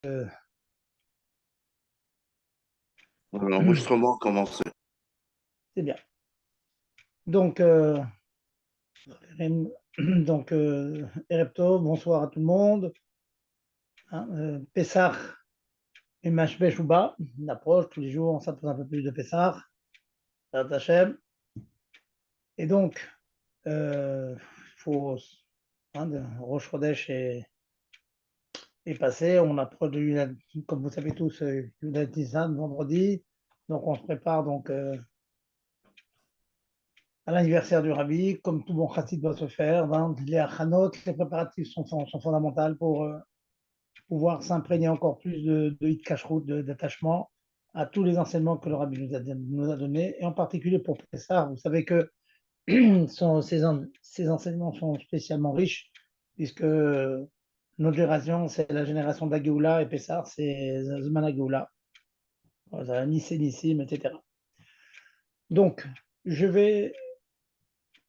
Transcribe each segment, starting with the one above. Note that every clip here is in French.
Euh, L'enregistrement a commencé. c'est bien. Donc, Rem- Erev Tov, bonsoir à tout le monde. Hein, Pessah et Mashbesh Ouba, on approche tous les jours, on s'approche un peu plus de Pessah, Bezrat Hashem. Et donc, faut, Rosh Chodesh est passé, on approche de Yudad, comme vous savez tous, Yudad Nissan vendredi. Donc, on se prépare à l'anniversaire du Rabbi, comme tout bon chassid doit se faire. Hein, les achanot, les préparatifs sont fondamentaux pour pouvoir s'imprégner encore plus de hit d'attachement à tous les enseignements que le Rabbi nous a donnés, et en particulier pour Pessah. Vous savez que ces enseignements sont spécialement riches, puisque notre génération, c'est la génération d'Agéoula, et Pessah, c'est Zman Agéoula, Nissim, Nissim, etc. Donc, je vais,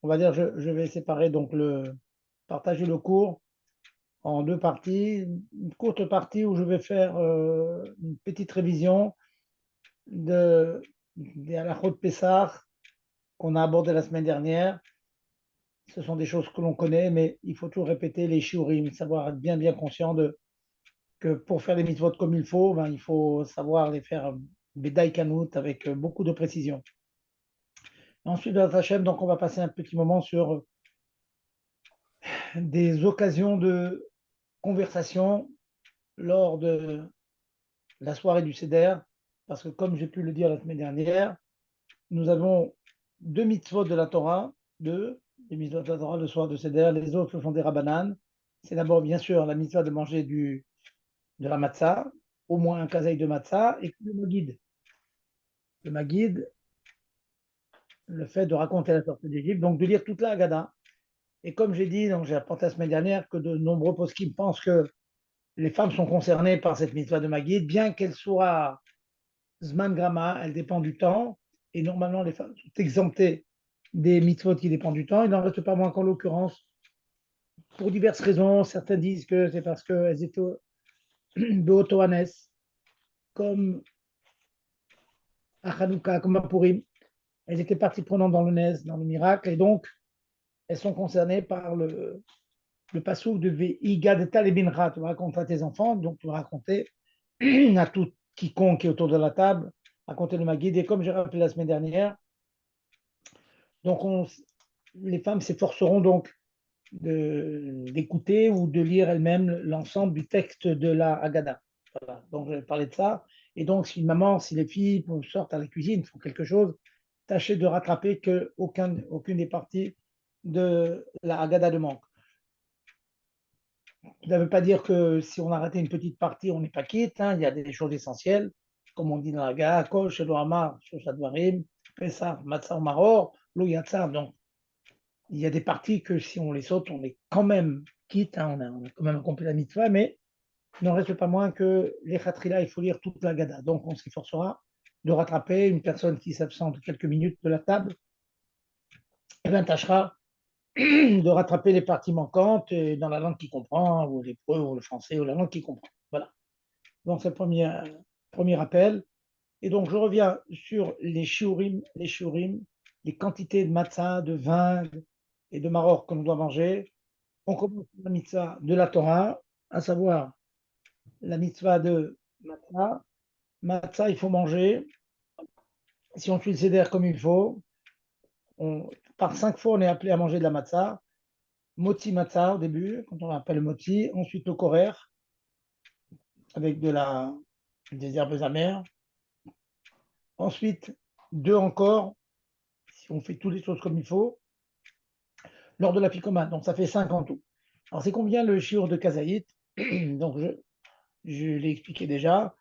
on va dire, je vais séparer partager le cours en deux parties. Une courte partie où je vais faire une petite révision des halachot de Pessah qu'on a abordé la semaine dernière. Ce sont des choses que l'on connaît, mais il faut toujours répéter les shiurim, savoir être bien conscient que pour faire les mitzvot comme il faut, ben, il faut savoir les faire bédaï kanout avec beaucoup de précision. Ensuite, dans Hachem, donc on va passer un petit moment sur des occasions de conversation lors de la soirée du Seder, parce que comme j'ai pu le dire la semaine dernière, nous avons deux mitzvot de la Torah, des mitzvot de la Torah le soir de Seder, les autres ce sont des rabbanan. C'est d'abord bien sûr la mitzvah de manger de la matzah, au moins un kazaï de matzah, et le magid. Le magid, le fait de raconter la sortie d'Égypte, donc de lire toute la Haggadah. Et comme j'ai dit, donc j'ai apporté la semaine dernière que de nombreux poskim pensent que les femmes sont concernées par cette mitzvah de magid, bien qu'elle soit Zman Grama, elle dépend du temps, et normalement les femmes sont exemptées des mitzvot qui dépendent du temps. Il n'en reste pas moins qu'en l'occurrence, pour diverses raisons, certains disent que c'est parce qu'elles étaient Beotoanes, comme à Hanouka, comme à Purim. Elles étaient partie prenante dans le Nez, dans le miracle, et donc elles sont concernées par le passage de Ve'iga de Talebinra. Tu racontes à tes enfants, donc tu vas raconter à tout quiconque est autour de la table, raconter le Maguide. Et comme j'ai rappelé la semaine dernière, donc les femmes s'efforceront donc d'écouter ou de lire elles-mêmes l'ensemble du texte de la Haggadah. Voilà. Donc, je vais parler de ça. Et donc, si une maman, si les filles sortent à la cuisine, font quelque chose, tâchez de rattraper aucune des parties de la Haggadah de manque. Ça ne veut pas dire que si on a raté une petite partie, on n'est pas quitte. Hein. Il y a des choses essentielles, comme on dit dans la Haggadah, Kol, Shelo Amar, Shoshadvarim, Pesach, Matzah, Maror, Lo Yatzar. Donc, il y a des parties que si on les saute, on est quand même quitte, hein, on a quand même accompli la mitzvah, mais il n'en reste pas moins que les khatrila, il faut lire toute la Gada. Donc on s'efforcera de rattraper une personne qui s'absente quelques minutes de la table, et bien tâchera de rattraper les parties manquantes dans la langue qu'il comprend, ou l'hébreu, ou le français, ou la langue qu'il comprend. Voilà. Donc c'est le premier rappel. Et donc je reviens sur les shiurim, les quantités de matzah, de vin et de maror que l'on doit manger. On commence par la mitzvah de la Torah, à savoir la mitzvah de matzah. Matzah, il faut manger. Si on suit le seder comme il faut, par 5 fois, on est appelé à manger de la matzah. Moti matzah au début, quand on appelle le moti. Ensuite, le korer, avec des herbes amères. Ensuite, deux encore, si on fait toutes les choses comme il faut, lors de la picomane. Donc, ça fait 5 en tout. Alors, c'est combien le shiur de kazaït? Donc, je l'ai expliqué déjà.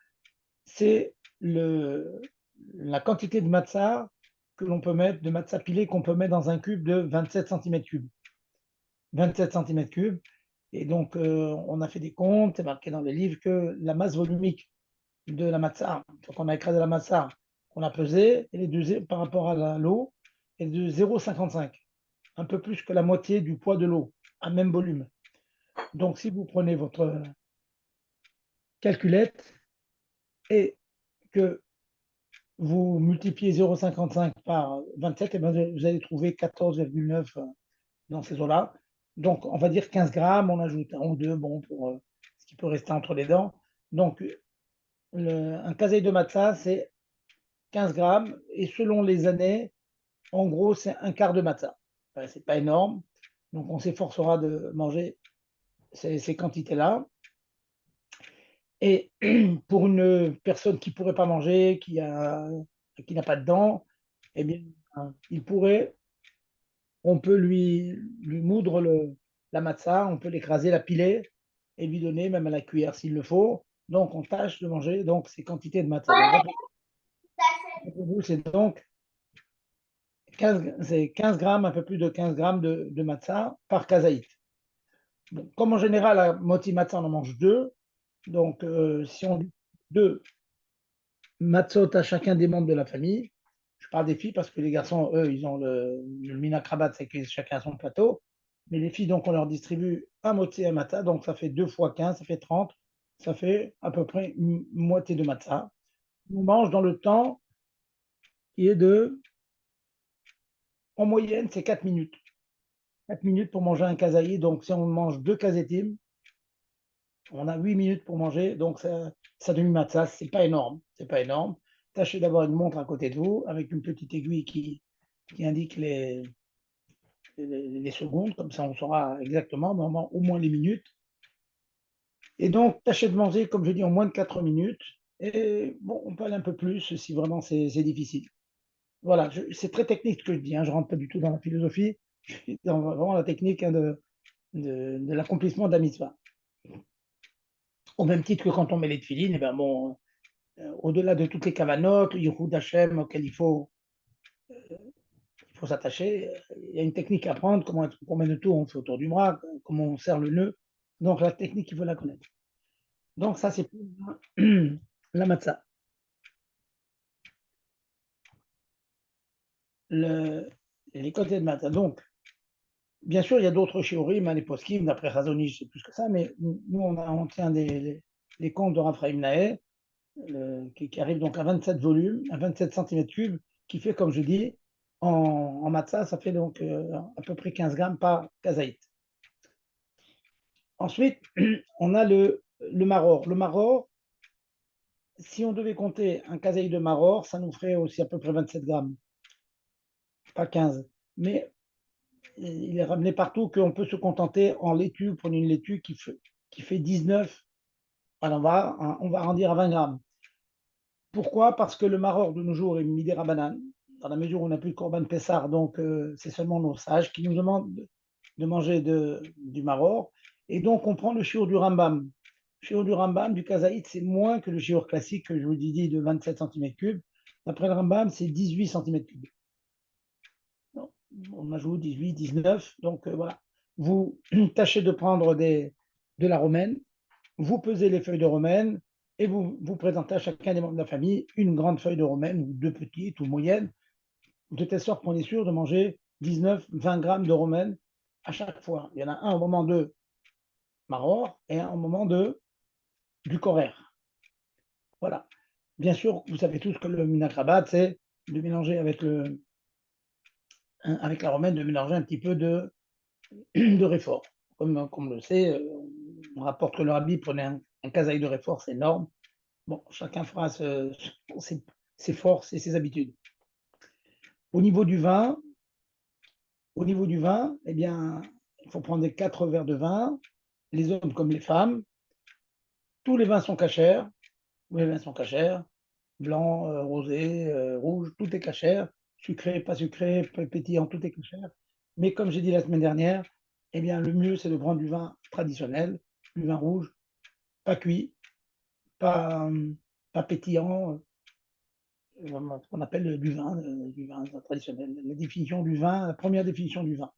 C'est la quantité de matzah que l'on peut mettre, de matzah pilé qu'on peut mettre dans un cube de 27 cm cubes. 27 cm cubes. Et donc, on a fait des comptes, c'est marqué dans les livres que la masse volumique de la matzah, donc on a écrasé la matzah, on a pesé, par rapport à l'eau, est de 0,55, un peu plus que la moitié du poids de l'eau, à même volume. Donc, si vous prenez calculette et que vous multipliez 0,55 par 27, et bien vous allez trouver 14,9 dans ces eaux-là. Donc, on va dire 15 grammes, on ajoute un ou deux, bon, pour ce qui peut rester entre les dents. Donc, un kaseï de matza, c'est 15 grammes, et selon les années, en gros, c'est un quart de matza. Enfin, c'est pas énorme, donc on s'efforcera de manger ces quantités-là. Et pour une personne qui ne pourrait pas manger, qui n'a pas de dents, eh bien, il pourrait, on peut lui moudre la matzah, on peut l'écraser, la piler et lui donner même à la cuillère s'il le faut. Donc, on tâche de manger donc ces quantités de matzah. Donc, rappelez-vous, c'est donc 15 grammes, un peu plus de 15 grammes de matzah par kazaït. Bon, comme en général, la moti matzah, on en mange deux. Donc, si on dit deux matzot à chacun des membres de la famille, je parle des filles parce que les garçons, eux, ils ont le minakrabat, c'est que chacun a son plateau. Mais les filles, donc, on leur distribue un moti à matzah, donc ça fait 2 fois 15, ça fait 30, ça fait à peu près une moitié de matzah. On mange dans le temps qui est en moyenne, c'est 4 minutes. 4 minutes pour manger un kazaï. Donc, si on mange deux kazetim, on a 8 minutes pour manger. Donc, ça demi-matzah, c'est pas énorme. C'est pas énorme. Tâchez d'avoir une montre à côté de vous avec une petite aiguille qui indique les secondes. Comme ça, on saura exactement, normalement, au moins les minutes. Et donc, tâchez de manger, comme je dis, en moins de 4 minutes. Et bon, on peut aller un peu plus si vraiment c'est difficile. Voilà, c'est très technique ce que je dis. Hein, je ne rentre pas du tout dans la philosophie. Je suis dans vraiment la technique hein, de l'accomplissement de la mitzvah. Au même titre que quand on met les tefilines, eh ben bon, au-delà de toutes les cavanotes, le Yichud Hashem auquel il faut s'attacher, il y a une technique à prendre, combien de tours on fait autour du bras, comment on serre le nœud. Donc la technique, il faut la connaître. Donc ça, c'est pour la matzah. Les côtés de matzah. Donc, bien sûr, il y a d'autres shiurim, hein, les poskim, d'après Razonich, c'est plus que ça, mais nous, on tient les comptes de Raphaël Naeh, qui arrive donc à 27 volumes, à 27 cm3, qui fait, comme je dis, en matzah, ça fait donc à peu près 15 grammes par kazaït. Ensuite, on a le maror. Le maror, si on devait compter un kazaït de maror, ça nous ferait aussi à peu près 27 grammes, pas 15. Mais il est ramené partout qu'on peut se contenter en laitue, prenez une laitue qui fait 19, alors on va arrondir à 20 grammes. Pourquoi? Parce que le maror de nos jours est midé rabanan, dans la mesure où on n'a plus de korban pessar, donc c'est seulement nos sages qui nous demandent de manger du maror. Et donc on prend le shiur du Rambam. Le shiur du Rambam, du kazaït, c'est moins que le shiur classique que je vous dis de 27 cm3. D'après le Rambam, c'est 18 cm3. On ajoute 18, 19. Donc voilà. Vous tâchez de prendre de la romaine, vous pesez les feuilles de romaine et vous présentez à chacun des membres de la famille une grande feuille de romaine ou deux petites ou moyennes, de telle sorte qu'on est sûr de manger 19, 20 grammes de romaine à chaque fois. Il y en a un au moment de maror et un au moment du korer. Voilà. Bien sûr, vous savez tous que le minakrabat, c'est de mélanger avec la romaine, de mélanger un petit peu de réfort. Comme on le sait, on rapporte que le rabbi prenait un kazaï de réfort, c'est énorme. Bon, chacun fera ses forces et ses habitudes. Au niveau du vin, eh bien, il faut prendre 4 verres de vin, les hommes comme les femmes. Tous les vins sont cachers. Tous les vins sont cachers. Blanc, rosé, rouge, tout est cachère. Sucré, pas sucré, pétillant, tout est cachère. Mais comme j'ai dit la semaine dernière, eh bien, le mieux, c'est de prendre du vin traditionnel, du vin rouge, pas cuit, pas, pas pétillant, ce qu'on appelle du vin traditionnel. La définition du vin, la première définition du vin.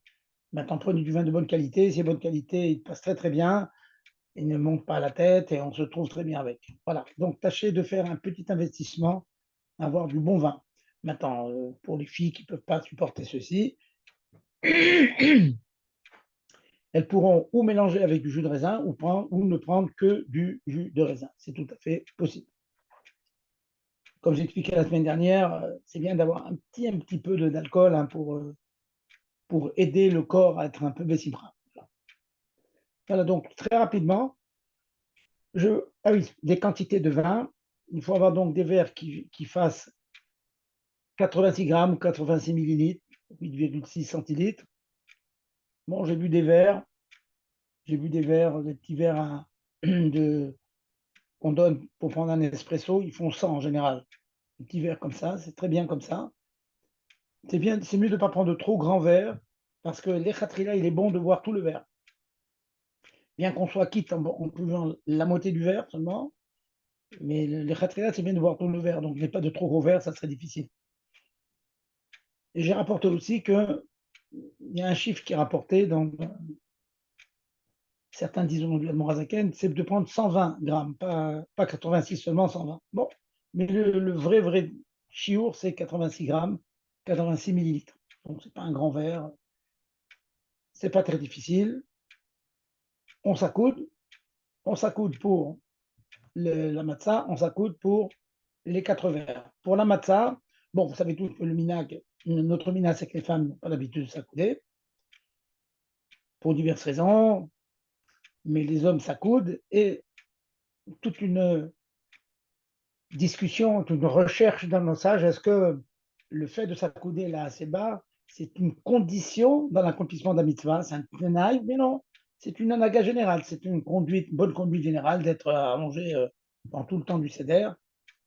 Maintenant, prenez du vin de bonne qualité. Si bonne qualité, il passe très très bien. Il ne monte pas à la tête et on se trouve très bien avec. Voilà. Donc, tâchez de faire un petit investissement, avoir du bon vin. Maintenant, pour les filles qui ne peuvent pas supporter ceci, elles pourront ou mélanger avec du jus de raisin ou ne prendre que du jus de raisin. C'est tout à fait possible. Comme j'expliquais la semaine dernière, c'est bien d'avoir un petit peu d'alcool hein, pour aider le corps à être un peu bessibra. Voilà, donc très rapidement, ah oui, des quantités de vin. Il faut avoir donc des verres qui fassent 86 grammes ou 86 millilitres, 8,6 centilitres. Bon, j'ai bu des petits verres qu'on donne pour prendre un espresso, ils font 100 en général. Des petits verres comme ça, c'est très bien comme ça. C'est bien, c'est mieux de ne pas prendre de trop grands verres, parce que l'echatria, il est bon de boire tout le verre. Bien qu'on soit quitte en buvant la moitié du verre seulement, mais l'echatria, c'est bien de boire tout le verre, donc n'est pas de trop gros verres, ça serait difficile. Et j'ai rapporté aussi qu'il y a un chiffre qui est rapporté dans certains disent au Morazaken, c'est de prendre 120 grammes, pas 86 seulement, 120. Bon, mais le vrai chiour, c'est 86 grammes, 86 millilitres. Donc, c'est pas un grand verre, c'est pas très difficile. On s'accoude, pour la matzah, on s'accoude pour les 4 verres. Pour la matzah, bon, vous savez tous que notre minag, c'est que les femmes n'ont pas l'habitude de s'accouder, pour diverses raisons, mais les hommes s'accoudent et toute une discussion, toute une recherche dans nos sages, est-ce que le fait de s'accouder là assez bas, c'est une condition dans l'accomplissement d'un mitzvah, c'est un tenaï, mais non, c'est une anaga générale, c'est une bonne conduite générale d'être allongé dans tout le temps du seder,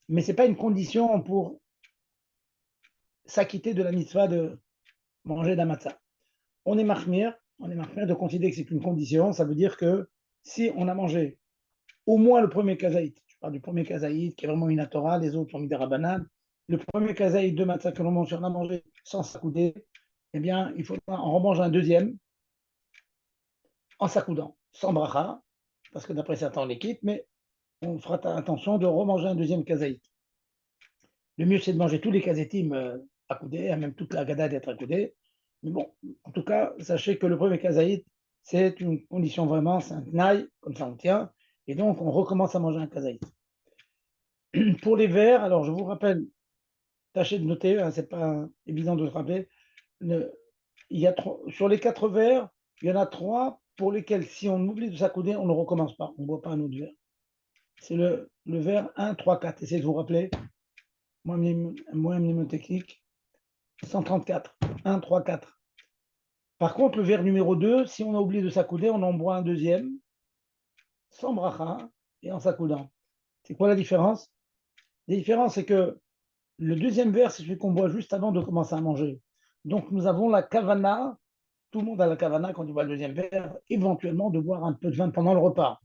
mais ce n'est pas une condition pour s'acquitter de la mitzvah de manger d'un matzah. On est mahmir de considérer que c'est une condition, ça veut dire que si on a mangé au moins le premier kazaït. Je parle du premier kazaït qui est vraiment une Torah, les autres sont mis des rabanan. Le premier kazaït de matzah que l'on mange, si on a mangé sans s'accouder, eh bien, il faudra en remanger un deuxième en s'accoudant, sans bracha, parce que d'après certains on les quitte, mais on fera attention de remanger un deuxième kazaït. Le mieux, c'est de manger tous les kazetim accoudés, même toute la gada d'être accoudé. Mais bon, en tout cas, sachez que le premier kazaït, c'est une condition vraiment, c'est un tnaï, comme ça on tient, et donc on recommence à manger un kazaït. Pour les verres, alors je vous rappelle, tâchez de noter, hein, c'est pas évident de se rappeler. Sur les 4 verres, il y en a 3 pour lesquels, si on oublie de s'accouder, on ne recommence pas. On ne boit pas un autre verre. C'est le verre 1, 3, 4. Essayez de vous rappeler. Moi, mnémotechnique, 134. 1, 3, 4. Par contre, le verre numéro 2, si on a oublié de s'accouder, on en boit un deuxième, sans bracha et en s'accoudant. C'est quoi la différence? La différence, c'est que le deuxième verre, c'est celui qu'on boit juste avant de commencer à manger. Donc, nous avons la kavana, tout le monde a la kavana quand il boit le deuxième verre, éventuellement de boire un peu de vin pendant le repas.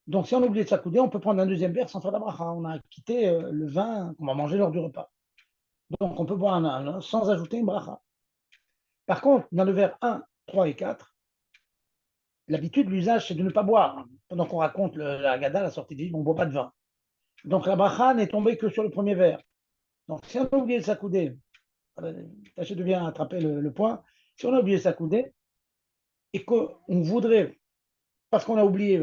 Donc, si on oublie de s'accouder, on peut prendre un deuxième verre sans faire la bracha. On a quitté le vin qu'on va manger lors du repas. Donc, on peut boire un sans ajouter une bracha. Par contre, dans le verre 1, 3 et 4, l'habitude, l'usage, c'est de ne pas boire. Pendant qu'on raconte la Haggadah, la sortie d'île, on ne boit pas de vin. Donc, la bracha n'est tombée que sur le premier verre. Donc, si on a oublié de s'accouder, tâchez de bien attraper le point. Si on a oublié de s'accouder et qu'on voudrait, parce qu'on a oublié,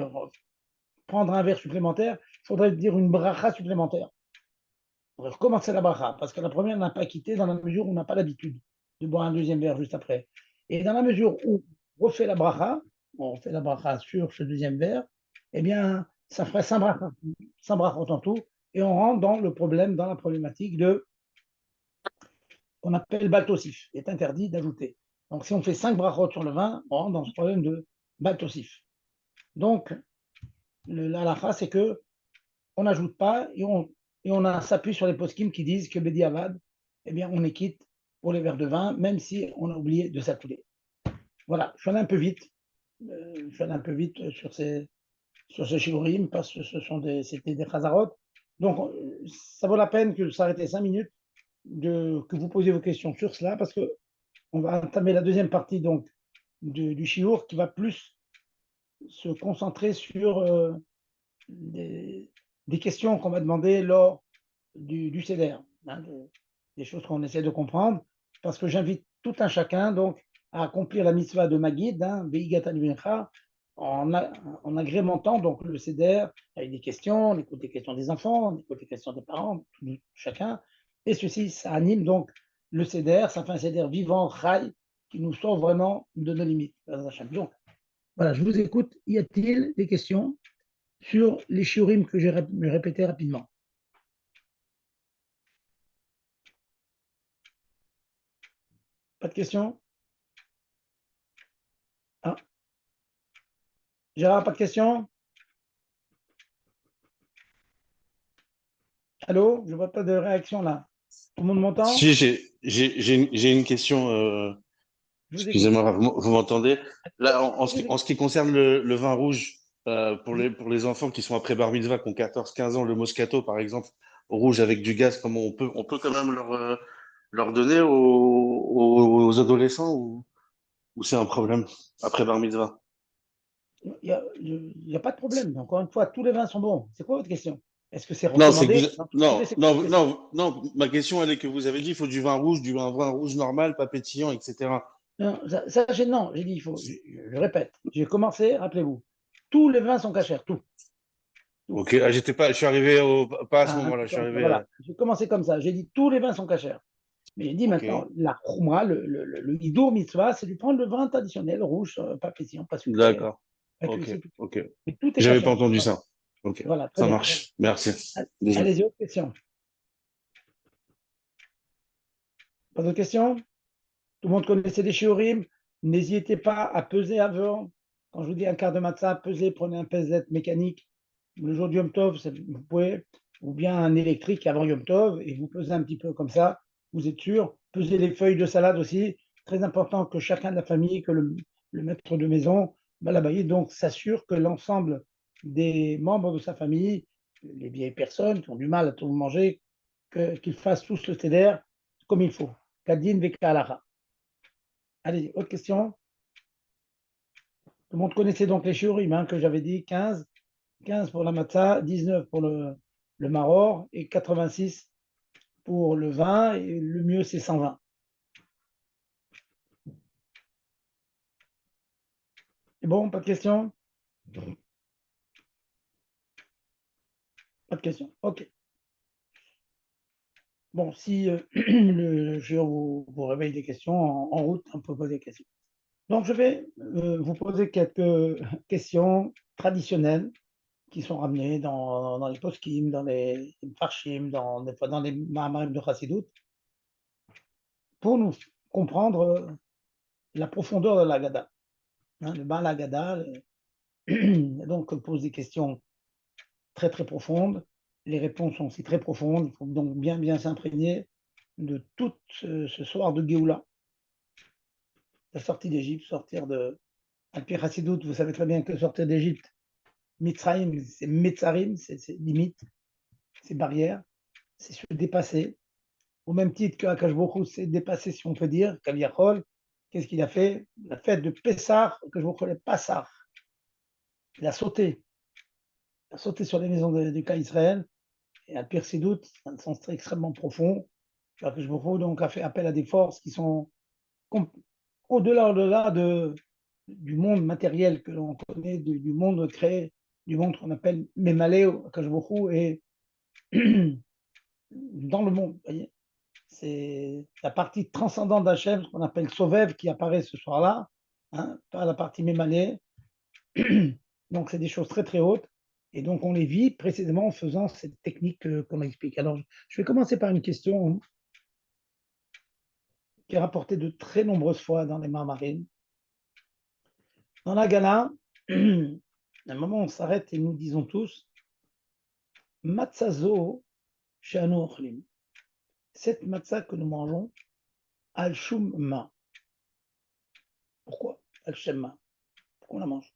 prendre un verre supplémentaire, il faudrait dire une bracha supplémentaire. On va recommencer la bracha, parce que la première n'a pas quitté dans la mesure où on n'a pas l'habitude de boire un deuxième verre juste après. Et dans la mesure où on refait la bracha, sur ce deuxième verre, eh bien, ça ferait 100 brachot en tout, et on rentre dans le problème, dans la problématique de qu'on appelle baltosif. Il est interdit d'ajouter. Donc, si on fait 5 brachot sur le vin, on rentre dans ce problème de baltosif. Donc, l'alacha, c'est que on n'ajoute pas et on s'appuie sur les poskim qui disent que Bedi Avad, eh bien, on est quitte pour les verres de vin, même si on a oublié de s'accouder. Voilà, je suis allé un peu vite. Sur ces shiurim parce que c'était des chazarot. Donc, ça vaut la peine que s'arrêter 5 minutes, que vous posiez vos questions sur cela, parce que on va entamer la deuxième partie donc du shiur qui va plus se concentrer sur des questions qu'on va demander lors du CEDER, hein, des choses qu'on essaie de comprendre, parce que j'invite tout un chacun donc à accomplir la mitzvah de Maguid, hein, Beigata Limincha, en agrémentant donc le Seder avec des questions, on écoute les questions des enfants, on écoute les questions des parents, chacun, et ceci, ça anime donc le Seder, ça fait un Seder vivant, Chai, qui nous sort vraiment de nos limites. Donc, voilà, je vous écoute. Y a-t-il des questions sur les shiurim que j'ai répétés rapidement? Pas de questions? Ah, Gérard, pas de questions? Allô? Je ne vois pas de réaction là. Tout le monde m'entend? Si, j'ai une question. Je vous écoute. Excusez-moi, vous m'entendez? Là, Je vous en écoute. ce qui concerne le vin rouge, pour les enfants qui sont après bar mitzvah, qui ont 14, 15 ans, le Moscato, par exemple, rouge avec du gaz, comment on peut quand même leur donner aux adolescents ou c'est un problème après bar mitzvah? Il y a pas de problème. Encore une fois, tous les vins sont bons. C'est quoi votre question? Est-ce que c'est Non, c'est que recommandé? Attendez, c'est quoi votre question? ma question, elle est que vous avez dit, il faut du vin rouge, vin rouge normal, pas pétillant, etc. Non, non, j'ai dit, il faut, je répète, j'ai commencé, rappelez-vous, tous les vins sont cachers, tout. Tout. Ok, ah, je suis arrivé pas à ce Ah, moment-là, je suis arrivé. voilà, j'ai commencé comme ça. J'ai dit, tous les vins sont cachers. Mais j'ai dit Ok, maintenant, la choumra, le hidour mitzvah, c'est de prendre le vin traditionnel, rouge, pas pétillant, pas sucré, d'accord. Ok, c'est tout. ok. Mais tout est J'avais pas caché. entendu Voilà, ça. Ok, voilà, très ça bien. marche. Merci. Désolé. Allez-y, autre question. Pas d'autres questions? Tout le monde connaissait les shiurim. N'hésitez pas à peser avant. Quand je vous dis un quart de matzah, pesez, prenez un pesette mécanique. Le jour du Yom Tov, vous pouvez, ou bien un électrique avant Yom Tov, et vous pesez un petit peu comme ça, vous êtes sûr. Pesez les feuilles de salade aussi. Très important que chacun de la famille, que le maître de maison, Balabaï, donc s'assure que l'ensemble des membres de sa famille, les vieilles personnes qui ont du mal à tout manger, qu'ils fassent tous le seder comme il faut. Kadin veka. Allez, autre question. Tout le monde connaissait donc les shiurim, hein, que j'avais dit 15 pour la matzah, 19 pour le maror et 86 pour le vin. Et le mieux, c'est 120. C'est bon, pas de questions? Pas de questions. OK. Bon, si je vous réveille des questions en route, on peut poser des questions. Donc, je vais vous poser quelques questions traditionnelles qui sont ramenées dans les poskim, dans les farshim, des fois dans les mahamrim de Chassidut, pour nous comprendre la profondeur de l'Agada. Hein, le Baal Agada, donc, pose des questions très, très profondes. Les réponses sont aussi très profondes. Il faut donc bien, bien s'imprégner de tout ce soir de Géoula, la sortie d'Égypte, sortir de. Al-Pir Hassidout, vous savez très bien que sortir d'Égypte, Mitzrayim, c'est Metzarim, c'est limite, c'est barrière, c'est se dépasser. Au même titre que Akash Bokhu s'est dépassé, si on peut dire, Kaviachol, qu'est-ce qu'il a fait? La fête de Pessah, Akash Bokhu est Passar. Il a sauté. Il a sauté sur les maisons du cas Israël. Et à pire, c'est doute, c'est un sens extrêmement profond. Akash Bokhu donc a fait appel à des forces qui sont au-delà du monde matériel que l'on connaît, du monde créé, du monde qu'on appelle Memaleo, Akash Bokhu, et dans le monde. Voyez, c'est la partie transcendante d'Hachem, ce qu'on appelle Sovev, qui apparaît ce soir-là, hein, pas la partie Mémalée. Donc, c'est des choses très, très hautes. Et donc, on les vit précisément en faisant cette technique qu'on explique. Alors, je vais commencer par une question qui est rapportée de très nombreuses fois dans les marines. Dans la Gala, à un moment, on s'arrête et nous disons tous Matzazo Shanu Ochlim. Cette matzah que nous mangeons, Al Shum Ma. Pourquoi Al Shemma. Pourquoi on la mange?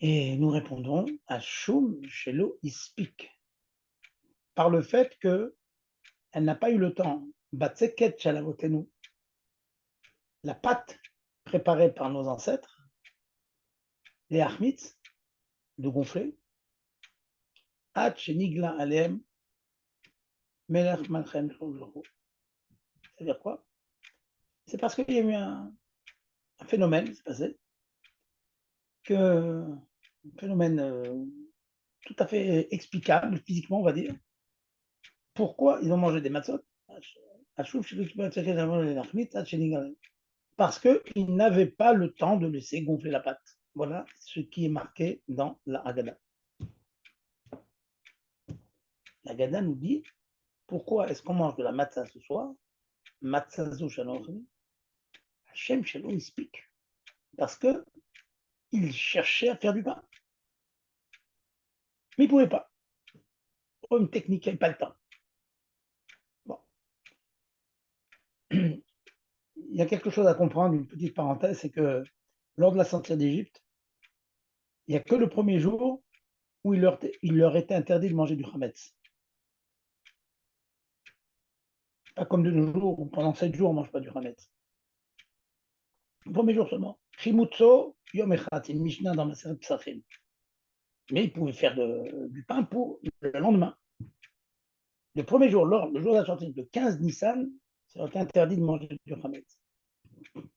Et nous répondons à Shum Shelo Ispik, par le fait qu'elle n'a pas eu le temps, Batseket Chalavotenu, la pâte préparée par nos ancêtres, les Achmitz, de gonfler, At Shenigla Alem, Melech Malchem. C'est-à-dire quoi? C'est parce qu'il y a eu un phénomène qui s'est passé, un phénomène tout à fait explicable physiquement, on va dire. Pourquoi ils ont mangé des matzot? Parce qu'ils n'avaient pas le temps de laisser gonfler la pâte. Voilà ce qui est marqué dans la Haggadah. La Haggadah nous dit pourquoi est-ce qu'on mange de la matzah ce soir? Matzah zo shalochim, Hachem Shalom explique. Parce qu'ils cherchaient à faire du pain. Mais ils ne pouvaient pas. Pour une technique, il n'y avait pas le temps. Bon. Il y a quelque chose à comprendre, une petite parenthèse, c'est que lors de la sortie d'Égypte, il n'y a que le premier jour où il leur était interdit de manger du chametz. Pas comme de nos jours, où pendant 7 jours, on ne mange pas du chametz. Le premier jour seulement. Chimutzo yom echat, c'est une Mishnah dans Maseret Psachim. Mais ils pouvaient faire du pain pour le lendemain. Le premier jour, le jour de la sortie, le 15 Nissan, ça été interdit de manger du chametz.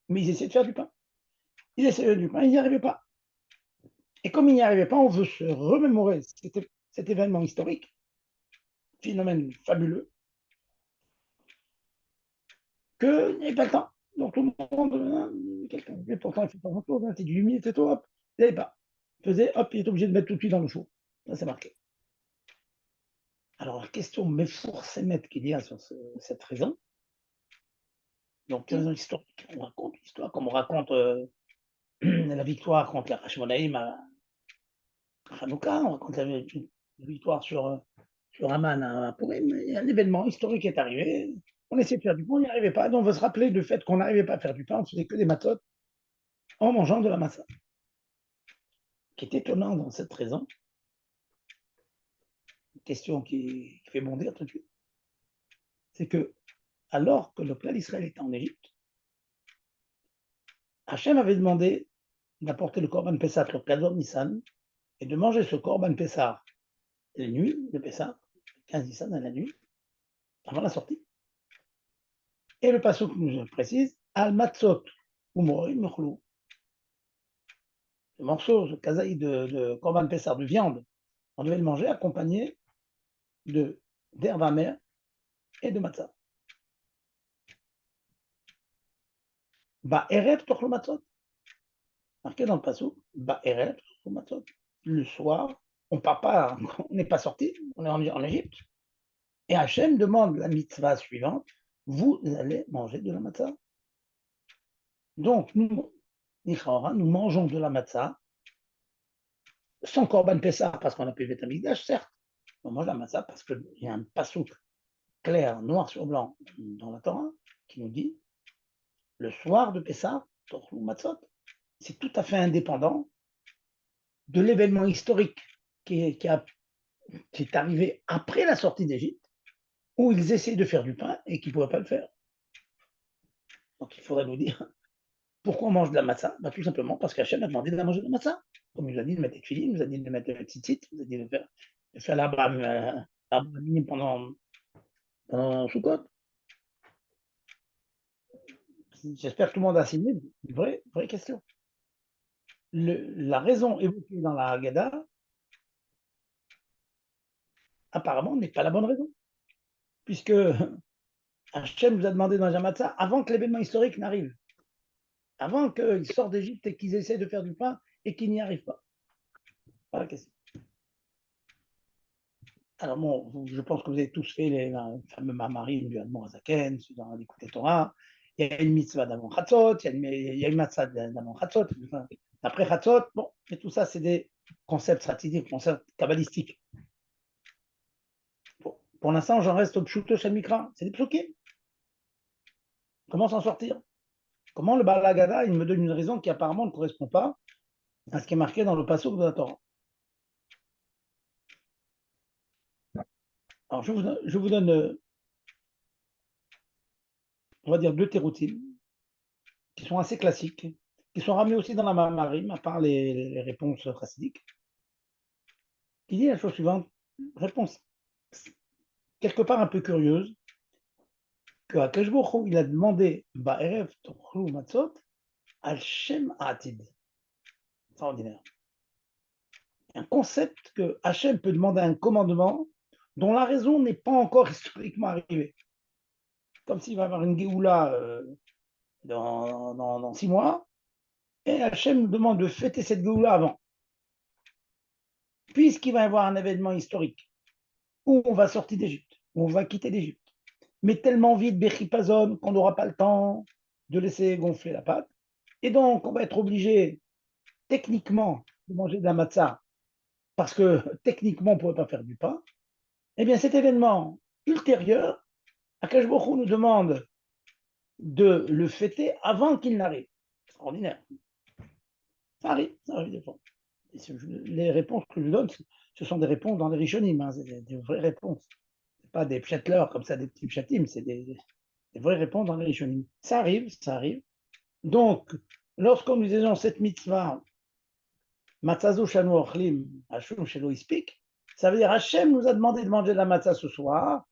Mais ils essaient de faire du pain. Ils essayaient du pain, ils n'y arrivaient pas. Et comme ils n'y arrivaient pas, on veut se remémorer cet événement historique, phénomène fabuleux, qu'il n'y avait pas le temps. Donc tout le monde, quelqu'un, pourtant il fait pas grand-chose, c'est du humide et tout, hop, il n'y avait pas. Il faisait, hop, il est obligé de mettre tout de suite dans le four. Ça, c'est marqué. Alors la question Mefoursemet qu'il y a sur cette raison, donc une raison historique, on raconte l'histoire, comme on raconte la victoire contre la Hashmonaïm à Hanouka, on raconte la victoire sur Haman à Purim, un événement historique est arrivé, on essayait de faire du pain, on n'y arrivait pas, donc on va se rappeler du fait qu'on n'arrivait pas à faire du pain, on faisait que des matzot en mangeant de la massa. Ce qui est étonnant dans cette raison, une question qui fait bondir tout de suite, c'est que alors que le peuple d'Israël était en Égypte, Hachem avait demandé d'apporter le Korban Pessah le 14 Nissan et de manger ce Korban Pessah la nuit de Pessah, 15 Nissan à la nuit, avant la sortie. Et le passouk nous précise Al Matzot Umorim Mechlou. Ce morceau, ce kazaï de Korban Pessah, de viande, on devait le manger accompagné d'herbe amère et de matzah. Ba'erev tochlo matzot. Marqué dans le passouk, Ba'erev tochlo matzot. Le soir, on part pas, on n'est pas sorti, on est en Égypte. Et Hachem demande la mitzvah suivante, vous allez manger de la matzah. Donc, nous mangeons de la matzah, sans korban pessah, parce qu'on a pu le Mikdash, certes. On mange la matzah parce qu'il y a un passouk clair, noir sur blanc, dans la Torah, qui nous dit, le soir de Pessah, tochlu matzot. C'est tout à fait indépendant de l'événement historique qui est arrivé après la sortie d'Égypte, où ils essaient de faire du pain et qu'ils ne pouvaient pas le faire. Donc il faudrait nous dire pourquoi on mange de la matzah? Tout simplement parce qu'Hachem a demandé de manger de la matzah. Comme il nous a dit de mettre des filets, il nous a dit de mettre des tzitzit, il nous a dit de faire l'Abraham pendant Sukkot. J'espère que tout le monde a signé. Une vraie question. La raison évoquée dans la Haggadah, apparemment, n'est pas la bonne raison. Puisque Hachem nous a demandé dans la matzah avant que l'événement historique n'arrive. Avant qu'ils sortent d'Égypte et qu'ils essaient de faire du pain et qu'ils n'y arrivent pas. Voilà la question. Alors bon, je pense que vous avez tous fait le fameux Mamarim du Admor Azaken, dans l'écoute Torah. Il y a une mitzvah d'avant Chatzot, il y a une matzah d'avant Chatzot, après Chatzot. Bon, et tout ça, c'est des concepts stratégiques, concepts kabbalistiques. Bon, pour l'instant, j'en reste au Pshuto Shel Mikra. C'est des psukim. Comment s'en sortir? Comment le Baal Haggadah, il me donne une raison qui apparemment ne correspond pas à ce qui est marqué dans le passouk de la Torah. Alors, je vous donne, on va dire, deux théroutines qui sont assez classiques, qui sont ramenés aussi dans la Mamarim, à part les réponses chassidiques, qui dit la chose suivante, réponse quelque part un peu curieuse, que Akash Baruch Hu, il a demandé Ba'erev Tochlu Matzot al Shem Atid. Extraordinaire. Un concept que Hachem peut demander un commandement dont la raison n'est pas encore historiquement arrivée. Comme s'il va y avoir une Géoula dans 6 mois, et Hachem nous demande de fêter cette Géoula avant. Puisqu'il va y avoir un événement historique où on va sortir d'Égypte, où on va quitter l'Égypte, mais tellement vite, Bechipazon, qu'on n'aura pas le temps de laisser gonfler la pâte. Et donc, on va être obligé, techniquement, de manger de la matzah, parce que techniquement, on ne pourrait pas faire du pain. Eh bien, cet événement ultérieur, Akash Baruch Hu nous demande de le fêter avant qu'il n'arrive. Extraordinaire. Ça arrive des fois. Les réponses que je donne, ce sont des réponses dans les Rishonim, hein, c'est des vraies réponses. Ce pas des pshatlers comme ça, des petits pshatim, c'est des vraies réponses dans les Rishonim. Ça arrive, ça arrive. Donc, lorsqu'on nous disons cette mitzvah, Matzazo shanu ochlim, Hashum shelo ispik, ça veut dire Hachem nous a demandé de manger de la matzah ce soir.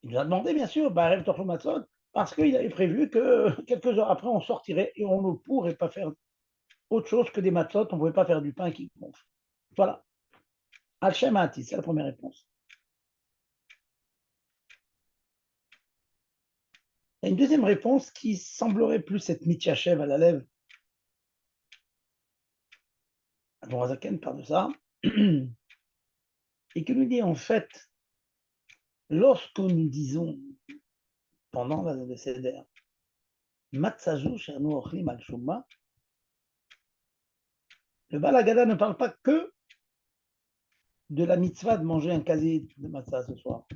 Il nous a demandé, bien sûr, Ba'erev Tochlu Matzot, parce qu'il avait prévu que quelques heures après, on sortirait et on ne pourrait pas faire autre chose que des matzot, on ne pouvait pas faire du pain qui gonfle. Voilà. Hachem Ati, c'est la première réponse. Il y a une deuxième réponse qui semblerait plus être Mityachev à la lèvre. Adorazaken parle de ça. Et que nous dit en fait, lorsque nous disons pendant la Seder, Matzazou Shanu Ochlim al Shumma, le Baal HaGada ne parle pas que de la mitzvah de manger un casier de matzah ce soir.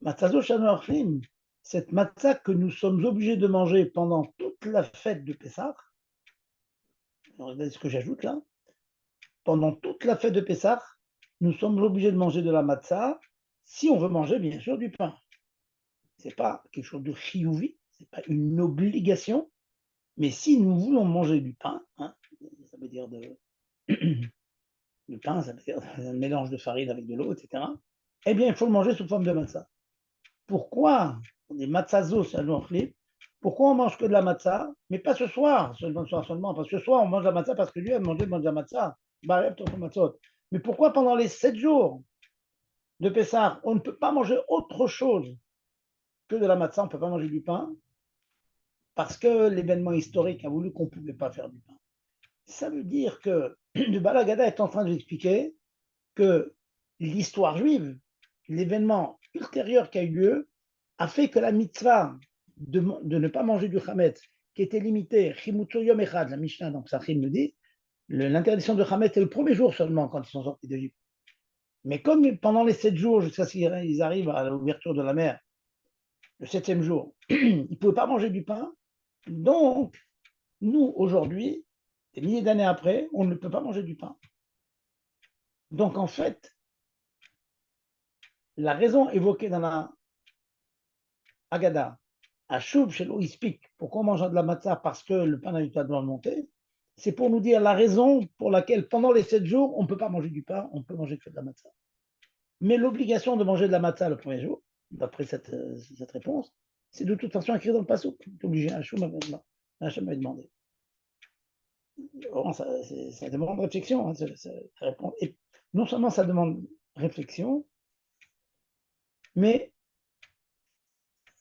Matzazo Shanu Ochlim, cette matzah que nous sommes obligés de manger pendant toute la fête de Pessah, regardez ce que j'ajoute là, pendant toute la fête de Pessah, nous sommes obligés de manger de la matzah si on veut manger bien sûr du pain. Ce n'est pas quelque chose de chiyuvi, ce n'est pas une obligation, mais si nous voulons manger du pain, hein, ça veut dire du pain, ça veut dire un mélange de farine avec de l'eau, etc., eh bien il faut le manger sous forme de matzah. Pourquoi on est matzazo, pourquoi on mange que de la matzah, mais pas ce soir seulement, parce que ce soir on mange de la matzah parce que Dieu a mangé de la matzah. Mais pourquoi pendant les 7 jours de Pessah, on ne peut pas manger autre chose que de la matzah, on ne peut pas manger du pain, parce que l'événement historique a voulu qu'on ne pouvait pas faire du pain. Ça veut dire que le Baal HaGada est en train de expliquer que l'histoire juive, l'événement ultérieur qui a eu lieu, a fait que la mitzvah de ne pas manger du chametz, qui était limitée, chimutzo yom echad, la Mishnah, donc Sachim nous dit, l'interdiction de chametz est le premier jour seulement quand ils sont sortis d'Égypte. Mais comme pendant les 7 jours, jusqu'à ce qu'ils arrivent à l'ouverture de la mer, le 7e jour, ils ne pouvaient pas manger du pain. Donc, nous, aujourd'hui, des milliers d'années après, on ne peut pas manger du pain. Donc, en fait, la raison évoquée dans la Haggadah, Ashub chez l'Oispik, pourquoi on mange de la matzah? Parce que le pain n'a eu pas de monter, c'est pour nous dire la raison pour laquelle, pendant les 7 jours, on ne peut pas manger du pain, on peut manger que de la matzah. Mais l'obligation de manger de la matzah le premier jour, d'après cette réponse, c'est de toute façon écrit dans le passouk. C'est obligé, Hachem m'avait demandé. Ça demande réflexion. Hein, ça répond. Et non seulement ça demande réflexion, mais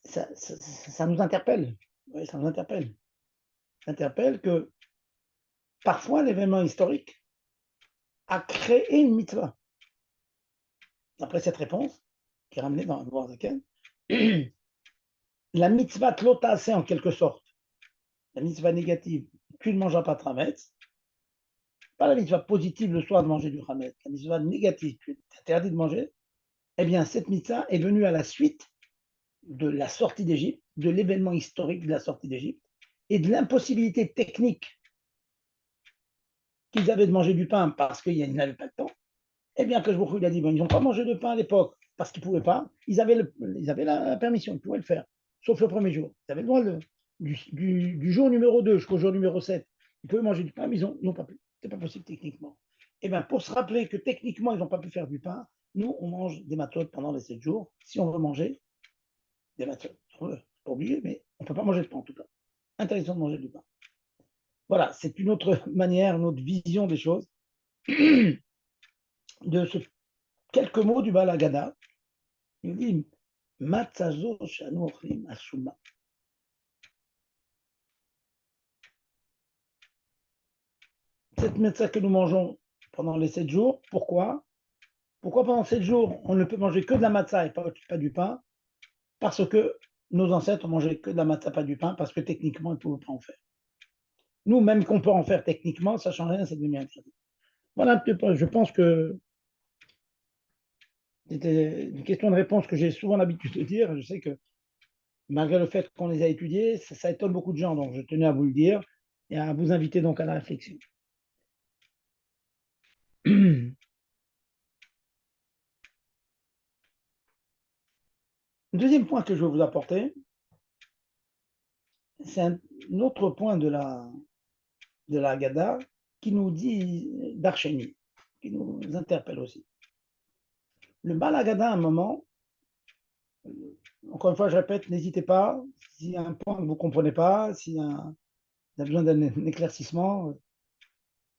ça nous interpelle. Oui, ça nous interpelle. Ça interpelle que parfois l'événement historique a créé une mitzvah. Après cette réponse, qui est ramenée dans le Zaken, la mitzvah tlotase en quelque sorte, la mitzvah négative, tu ne mangeras pas de chametz, pas la mitzvah positive le soir de manger du chametz, la mitzvah négative, tu es interdit de manger, eh bien cette mitzvah est venue à la suite de la sortie d'Égypte, de l'événement historique de la sortie d'Égypte, et de l'impossibilité technique qu'ils avaient de manger du pain parce qu'ils n'avaient pas le temps. Eh bien, que je vous a dit, bon, ils n'ont pas mangé de pain à l'époque parce qu'ils ne pouvaient pas. Ils avaient la permission, ils pouvaient le faire, sauf le premier jour. Ils avaient le droit du jour numéro 2 jusqu'au jour numéro 7. Ils pouvaient manger du pain, mais ils n'ont pas pu. Ce n'est pas possible techniquement. Eh bien, pour se rappeler que techniquement, ils n'ont pas pu faire du pain, nous, on mange des matzot pendant les 7 jours, si on veut manger des matières. C'est pas obligé, mais on ne peut pas manger de pain en tout cas. Interdiction de manger du pain. Voilà, c'est une autre manière, une autre vision des choses. De ce quelques mots du Baal Haggadah. Il dit Matzazo shanu ochlim asuma. Cette matzah que nous mangeons pendant les 7 jours, pourquoi? Pourquoi pendant 7 jours, on ne peut manger que de la matzah et pas du pain? Parce que nos ancêtres ont mangé que de la matzah, pas du pain, parce que techniquement, ils ne pouvaient pas en faire. Nous, même qu'on peut en faire techniquement, ça ne change rien, c'est devenu interdit. Voilà un petit peu, je pense que c'était une question de réponse que j'ai souvent l'habitude de dire. Je sais que malgré le fait qu'on les a étudiés, ça étonne beaucoup de gens, donc je tenais à vous le dire et à vous inviter donc à la réflexion. Le deuxième point que je veux vous apporter, c'est un autre point de la Haggadah qui nous dit d'Archénie, qui nous interpelle aussi. Le Baal Haggadah, à un moment, encore une fois, je répète, n'hésitez pas, s'il y a un point que vous ne comprenez pas, s'il y a besoin d'un éclaircissement,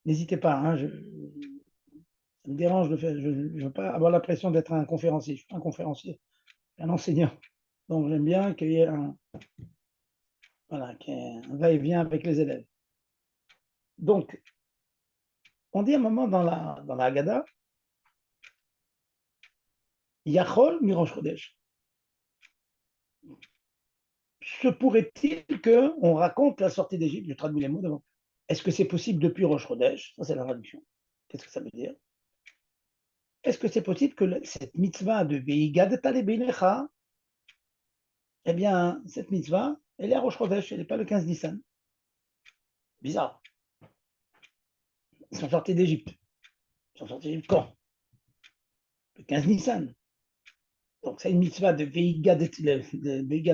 n'hésitez pas. Hein, ça me dérange de faire, je ne veux pas avoir l'impression d'être un conférencier. Je suis pas un conférencier, je suis un enseignant. Donc j'aime bien qu'il y ait qu'il y ait un va-et-vient avec les élèves. Donc, on dit à un moment dans la Haggadah, Yachol Mirosh Chodesh. Se pourrait-il qu'on raconte la sortie d'Égypte? Je traduis les mots devant. Est-ce que c'est possible depuis Rosh Chodesh? Ça, c'est la traduction. Qu'est-ce que ça veut dire? Est-ce que c'est possible que cette mitzvah de Veigad Talebeinecha, eh bien, cette mitzvah, elle est à Rosh Chodesh, elle n'est pas le 15 Nissan. Bizarre. Ils sont sortis d'Égypte. Ils sont sortis d'Égypte quand? Le 15 Nissan. Donc, c'est une mitzvah de Veigad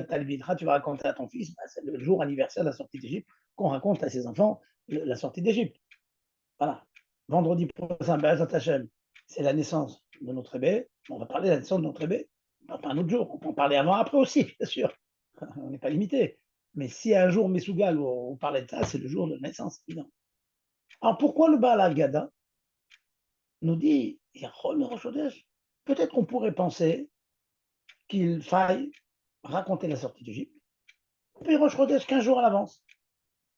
Talebeinecha, tu vas raconter à ton fils, c'est le jour anniversaire de la sortie d'Égypte, qu'on raconte à ses enfants la sortie d'Égypte. Voilà. Vendredi prochain, Be'ezrat Hashem, c'est la naissance de notre bébé. On va parler de la naissance de notre bébé. Pas un autre jour. On peut en parler avant, après aussi, bien sûr. On n'est pas limité. Mais si un jour, Mesougal, où on parlait de ça, c'est le jour de la naissance, évidemment. Alors pourquoi le Baal Haggadah nous dit, peut-être qu'on pourrait penser qu'il faille raconter la sortie d'Égypte, puis Rosh Chodesh 15 jours à l'avance.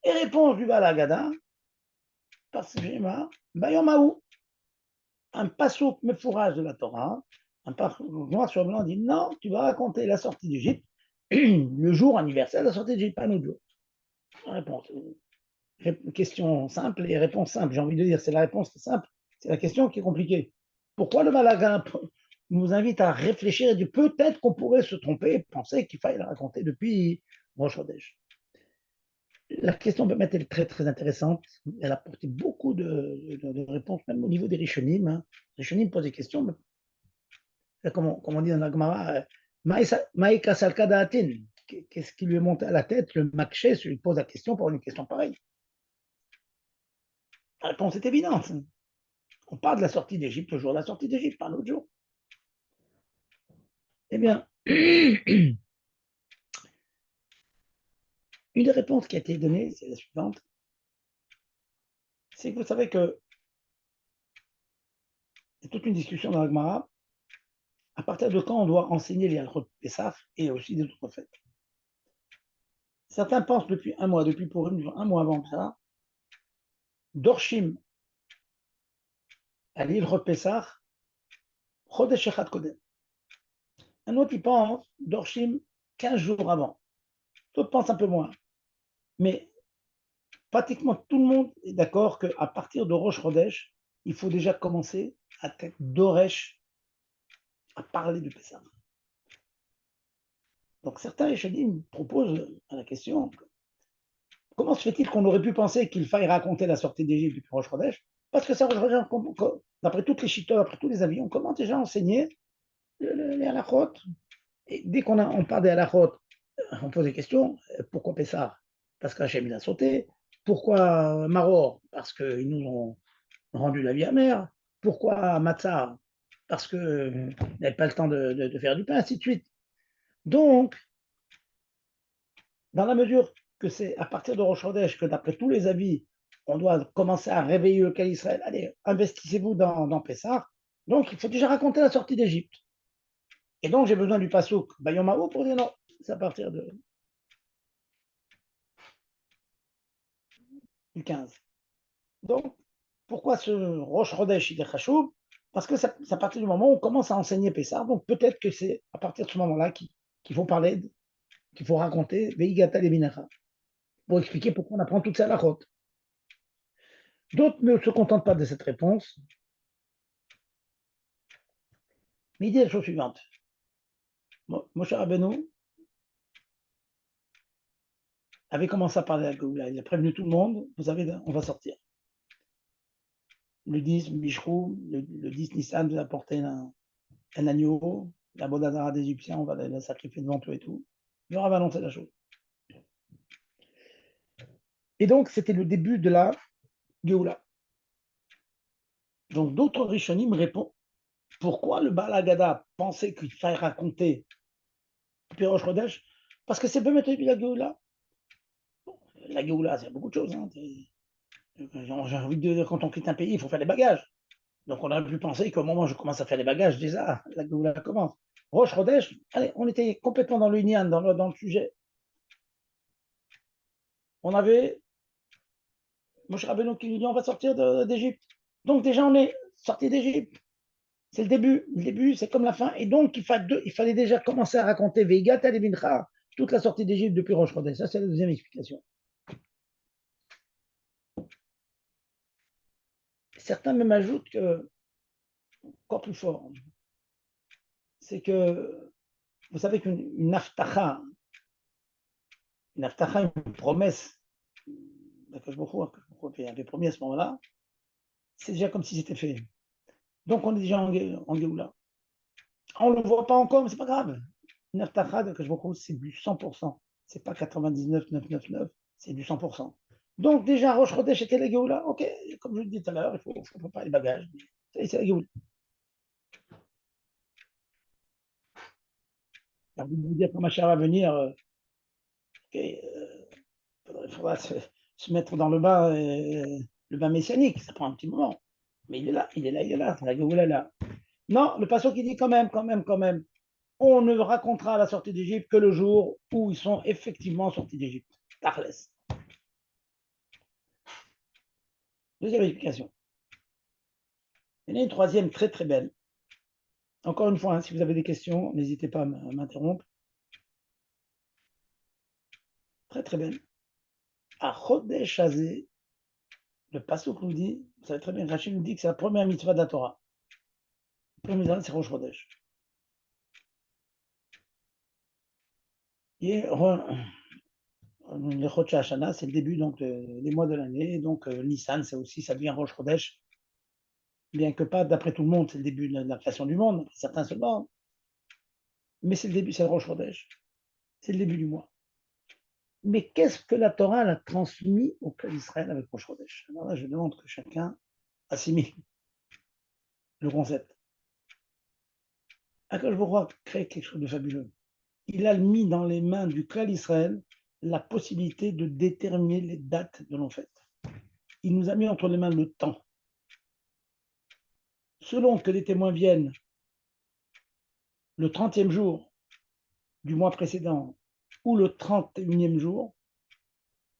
Et réponse du Baal Haggadah, parce que j'ai marre, Bayom un passouk mefourage de la Torah, un passouk noir sur blanc dit non, tu vas raconter la sortie d'Égypte le jour anniversaire de la sortie d'Égypte, pas un autre jour. Réponse. Question simple et réponse simple. J'ai envie de dire, c'est la réponse qui est simple, c'est la question qui est compliquée. Pourquoi le Malaga nous invite à réfléchir et dire peut-être qu'on pourrait se tromper et penser qu'il fallait la raconter depuis Rosh Chodesh. La question de Bémet est très très intéressante. Elle a apporté beaucoup de réponses, même au niveau des Rishonim. Hein. Les Rishonim posent des questions, mais comme on dit dans la Gemara, Maïka Salkadaatin, qu'est-ce qui lui est monté à la tête? Le Makché lui pose la question pour une question pareille. La réponse est évidente. On parle de la sortie d'Égypte, le jour de la sortie d'Égypte, pas l'autre jour. Eh bien, une des réponses qui a été donnée, c'est la suivante. C'est que vous savez que il y a toute une discussion dans la Gemara. À partir de quand on doit enseigner les halachot de Pessah et aussi des autres fêtes. Certains pensent depuis un mois, depuis pour un mois avant ça, Dorshim, à l'Hilchot Pessah, Chodesh Echad Kodem. Un autre, il pense Dorshim 15 jours avant. D'autres pensent un peu moins. Mais pratiquement tout le monde est d'accord qu'à partir de Rosh Chodesh, il faut déjà commencer à être Doresh, à parler du Pessah. Donc certains Rishonim proposent à la question comment se fait-il qu'on aurait pu penser qu'il faille raconter la sortie d'Égypte depuis Rosh Chodesh? Parce que ça, d'après toutes les chittos, d'après tous les avis, on commence déjà à enseigner les halachot. Et dès qu'on parle des halachot, on pose des questions. Pourquoi Pessah? Parce qu'Hachem il a sauté. Pourquoi Maror? Parce qu'ils nous ont rendu la vie amère. Pourquoi Matzah? Parce qu'ils n'avaient pas le temps de faire du pain, ainsi de suite. Donc, Dans la mesure que c'est à partir de Rosh Chodesh que, d'après tous les avis, on doit commencer à réveiller le cas d'Israël. Allez, investissez-vous dans Pessah. Donc, il faut déjà raconter la sortie d'Égypte. Et donc, j'ai besoin du Passouk Bayomao pour dire non, c'est à partir du 15. Donc, pourquoi ce Rosh Chodesh il est Chashoub? Parce que c'est à partir du moment où on commence à enseigner Pessah. Donc, peut-être que c'est à partir de ce moment-là qu'il faut parler, qu'il faut raconter Veigata les Minacha, pour expliquer pourquoi on apprend toutes ces halachot. D'autres ne se contentent pas de cette réponse, mais ils disent la chose suivante. Moshe Rabbeinu avait commencé à parler à la Géoula. Il a prévenu tout le monde, vous savez, on va sortir. Le 10 Mishrou, le 10 Nissan vous a apporté un agneau, la Bodazara des Égyptiens, on va la sacrifier devant eux et tout. Il leur avait annoncé la chose. Et donc, c'était le début de la Géoula. Donc, d'autres Rishonim répondent pourquoi le Baal Haggadah pensait qu'il fallait raconter Pirosh Chodesh? Parce que c'est peut mettre la Géoula. La Géoula, c'est beaucoup de choses. Hein. J'ai envie de dire, quand on quitte un pays, il faut faire des bagages. Donc, on a pu penser qu'au moment où je commence à faire des bagages, déjà, la Géoula commence. Rosh Chodesh, allez, on était complètement dans l'union, dans le sujet. On avait Moshe Rabbeinu qui nous dit on va sortir d'Égypte. Donc, déjà, on est sorti d'Égypte. C'est le début. Le début, c'est comme la fin. Et donc, il fallait déjà commencer à raconter Veigat Alevincha, toute la sortie d'Égypte depuis Rosh Chodesh. Ça, c'est la deuxième explication. Certains même ajoutent que, encore plus fort, c'est que, vous savez qu'une aftacha, une promesse, qu'il avait promis à ce moment-là, c'est déjà comme si c'était fait. Donc, on est déjà en Géoula. On ne le voit pas encore, mais ce n'est pas grave. Une aftacha, c'est du 100%. Ce n'est pas 99,999, c'est du 100%. Donc, déjà, Rosh Chodesh était la Géoula. Ok, comme je le disais tout à l'heure, il faut préparer les bagages. C'est la Géoula. Alors, vous dire quand Machar va venir, okay, il faudra se mettre dans le bain messianique. Ça prend un petit moment. Mais il est là, il est là, il est là. La Géoula est là. Non, le passage qui dit quand même. On ne racontera la sortie d'Égypte que le jour où ils sont effectivement sortis d'Égypte. Tachles. Deuxième explication. Il y en a une troisième très très belle. Encore une fois, hein, si vous avez des questions, n'hésitez pas à m'interrompre. Très très belle. À Chodesh Hazé, le passouk nous dit, vous savez très bien, Rachid nous dit que c'est la première mitzvah de la Torah. La première mitzvah, c'est Rosh Chodesh. Et le Chodesh Hashanah, c'est le début donc, des mois de l'année. Donc Nissan, c'est aussi, ça devient Rosh Chodesh. Bien que pas d'après tout le monde, c'est le début de la création du monde, certains seulement. Mais c'est le début, c'est le Rosh Chodesh. C'est le début du mois. Mais qu'est-ce que la Torah a transmis au peuple d'Israël avec Rosh Chodesh? Alors là, je demande que chacun assimile le concept. Akash Baruch crée quelque chose de fabuleux. Il a mis dans les mains du clan Israël la possibilité de déterminer les dates de nos fêtes. Il nous a mis entre les mains le temps. Selon que les témoins viennent le 30e jour du mois précédent ou le 31e jour,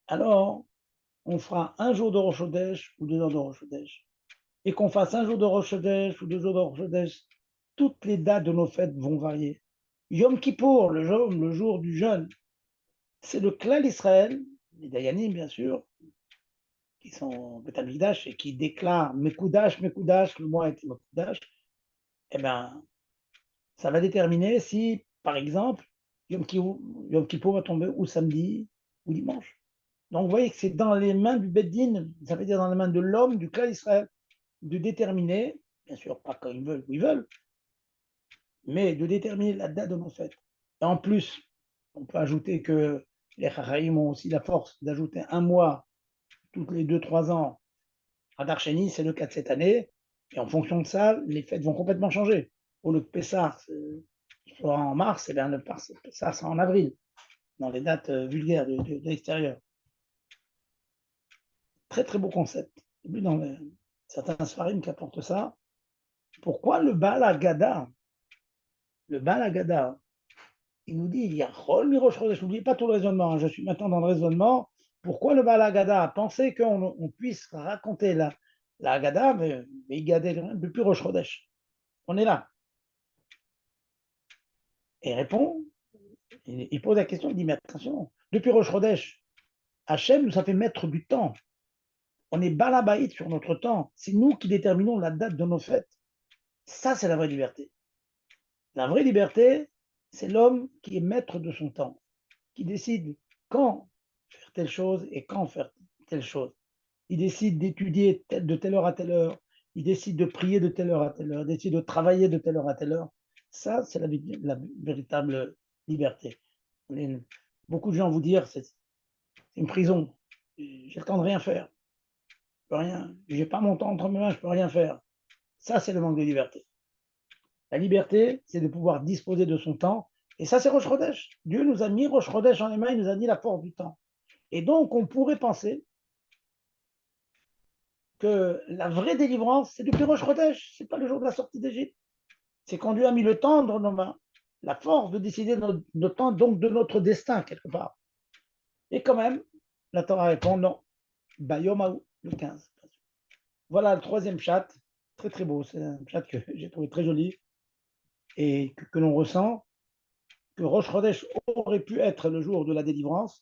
alors on fera un jour de Rosh Chodesh ou 2 jours de Rosh Chodesh. Et qu'on fasse un jour de Rosh Chodesh ou 2 jours de Rosh Chodesh, toutes les dates de nos fêtes vont varier. Yom Kippour, le jour du jeûne, c'est le clan d'Israël, les Dayanim bien sûr, qui sont Beth Amikdash et qui déclarent Mekoudash, le mois est Mekoudash, eh bien, ça va déterminer si, par exemple, Yom Kippour va tomber ou samedi ou dimanche. Donc, vous voyez que c'est dans les mains du Beddin, ça veut dire dans les mains de l'homme, du clan d'Israël, de déterminer, bien sûr, pas quand ils veulent, où ils veulent, mais de déterminer la date de nos fêtes. Et en plus, on peut ajouter que les Chachamim ont aussi la force d'ajouter un mois tous les 2-3 ans. Adar Sheni, c'est le cas de cette année. Et en fonction de ça, les fêtes vont complètement changer. Au lieu que Pessah soit en mars, et bien le Pessah sera en avril. dans les dates vulgaires de l'extérieur. Très, très beau concept. J'ai vu dans certains sfarim qui apportent ça. Pourquoi le Baal Haggadah, il nous dit, il y a Chol Mirosh Chodesh, n'oubliez pas tout le raisonnement, hein, je suis maintenant dans le raisonnement. Pourquoi le Baal Haggadah a pensé qu'on puisse raconter la Haggadah, mais il gadait depuis Rosh Chodesh. On est là. Et il répond, il pose la question, il dit, mais attention, depuis Rosh Chodesh, Hachem nous a fait mettre du temps. On est balabaït sur notre temps. C'est nous qui déterminons la date de nos fêtes. Ça, c'est la vraie liberté. La vraie liberté, c'est l'homme qui est maître de son temps, qui décide quand faire telle chose et quand faire telle chose. Il décide d'étudier de telle heure à telle heure. Il décide de prier de telle heure à telle heure. Il décide de travailler de telle heure à telle heure. Ça, c'est la véritable liberté. Beaucoup de gens vous dire, c'est une prison. J'ai le temps de rien faire. Je peux rien. J'ai pas mon temps entre mes mains, je peux rien faire. Ça, c'est le manque de liberté. La liberté, c'est de pouvoir disposer de son temps. Et ça, c'est Rosh Chodesh. Dieu nous a mis Rosh Chodesh en les mains, il nous a dit la force du temps. Et donc, on pourrait penser que la vraie délivrance, c'est depuis Rosh Chodesh. Ce n'est pas le jour de la sortie d'Égypte. C'est quand Dieu a mis le temps dans nos mains, la force de décider de notre temps, donc de notre destin, quelque part. Et quand même, la Torah répond non. Bayomaou, le 15. Voilà le troisième chat. Très, très beau. C'est un chat que j'ai trouvé très joli et que l'on ressent. Que Rosh Chodesh aurait pu être le jour de la délivrance,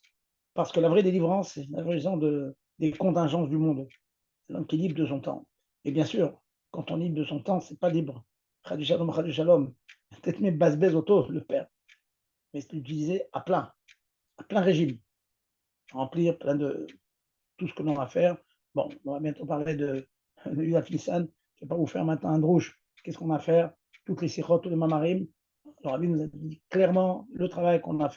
parce que la vraie délivrance, c'est la raison des contingences du monde. L'homme qui est libre de son temps. Et bien sûr, quand on est libre de son temps, c'est pas libre. Chadu Shalom, peut-être même Basbez Auto, le père. Mais c'est utilisé à plein régime. Remplir plein de tout ce que l'on va faire. Bon, on va bientôt parler de Yudaf Lissan. Je ne vais pas vous faire maintenant un drouche. Qu'est-ce qu'on a à faire? Toutes les sikhot, tous les mamarim. Le Rabbi nous a dit clairement le travail qu'on a à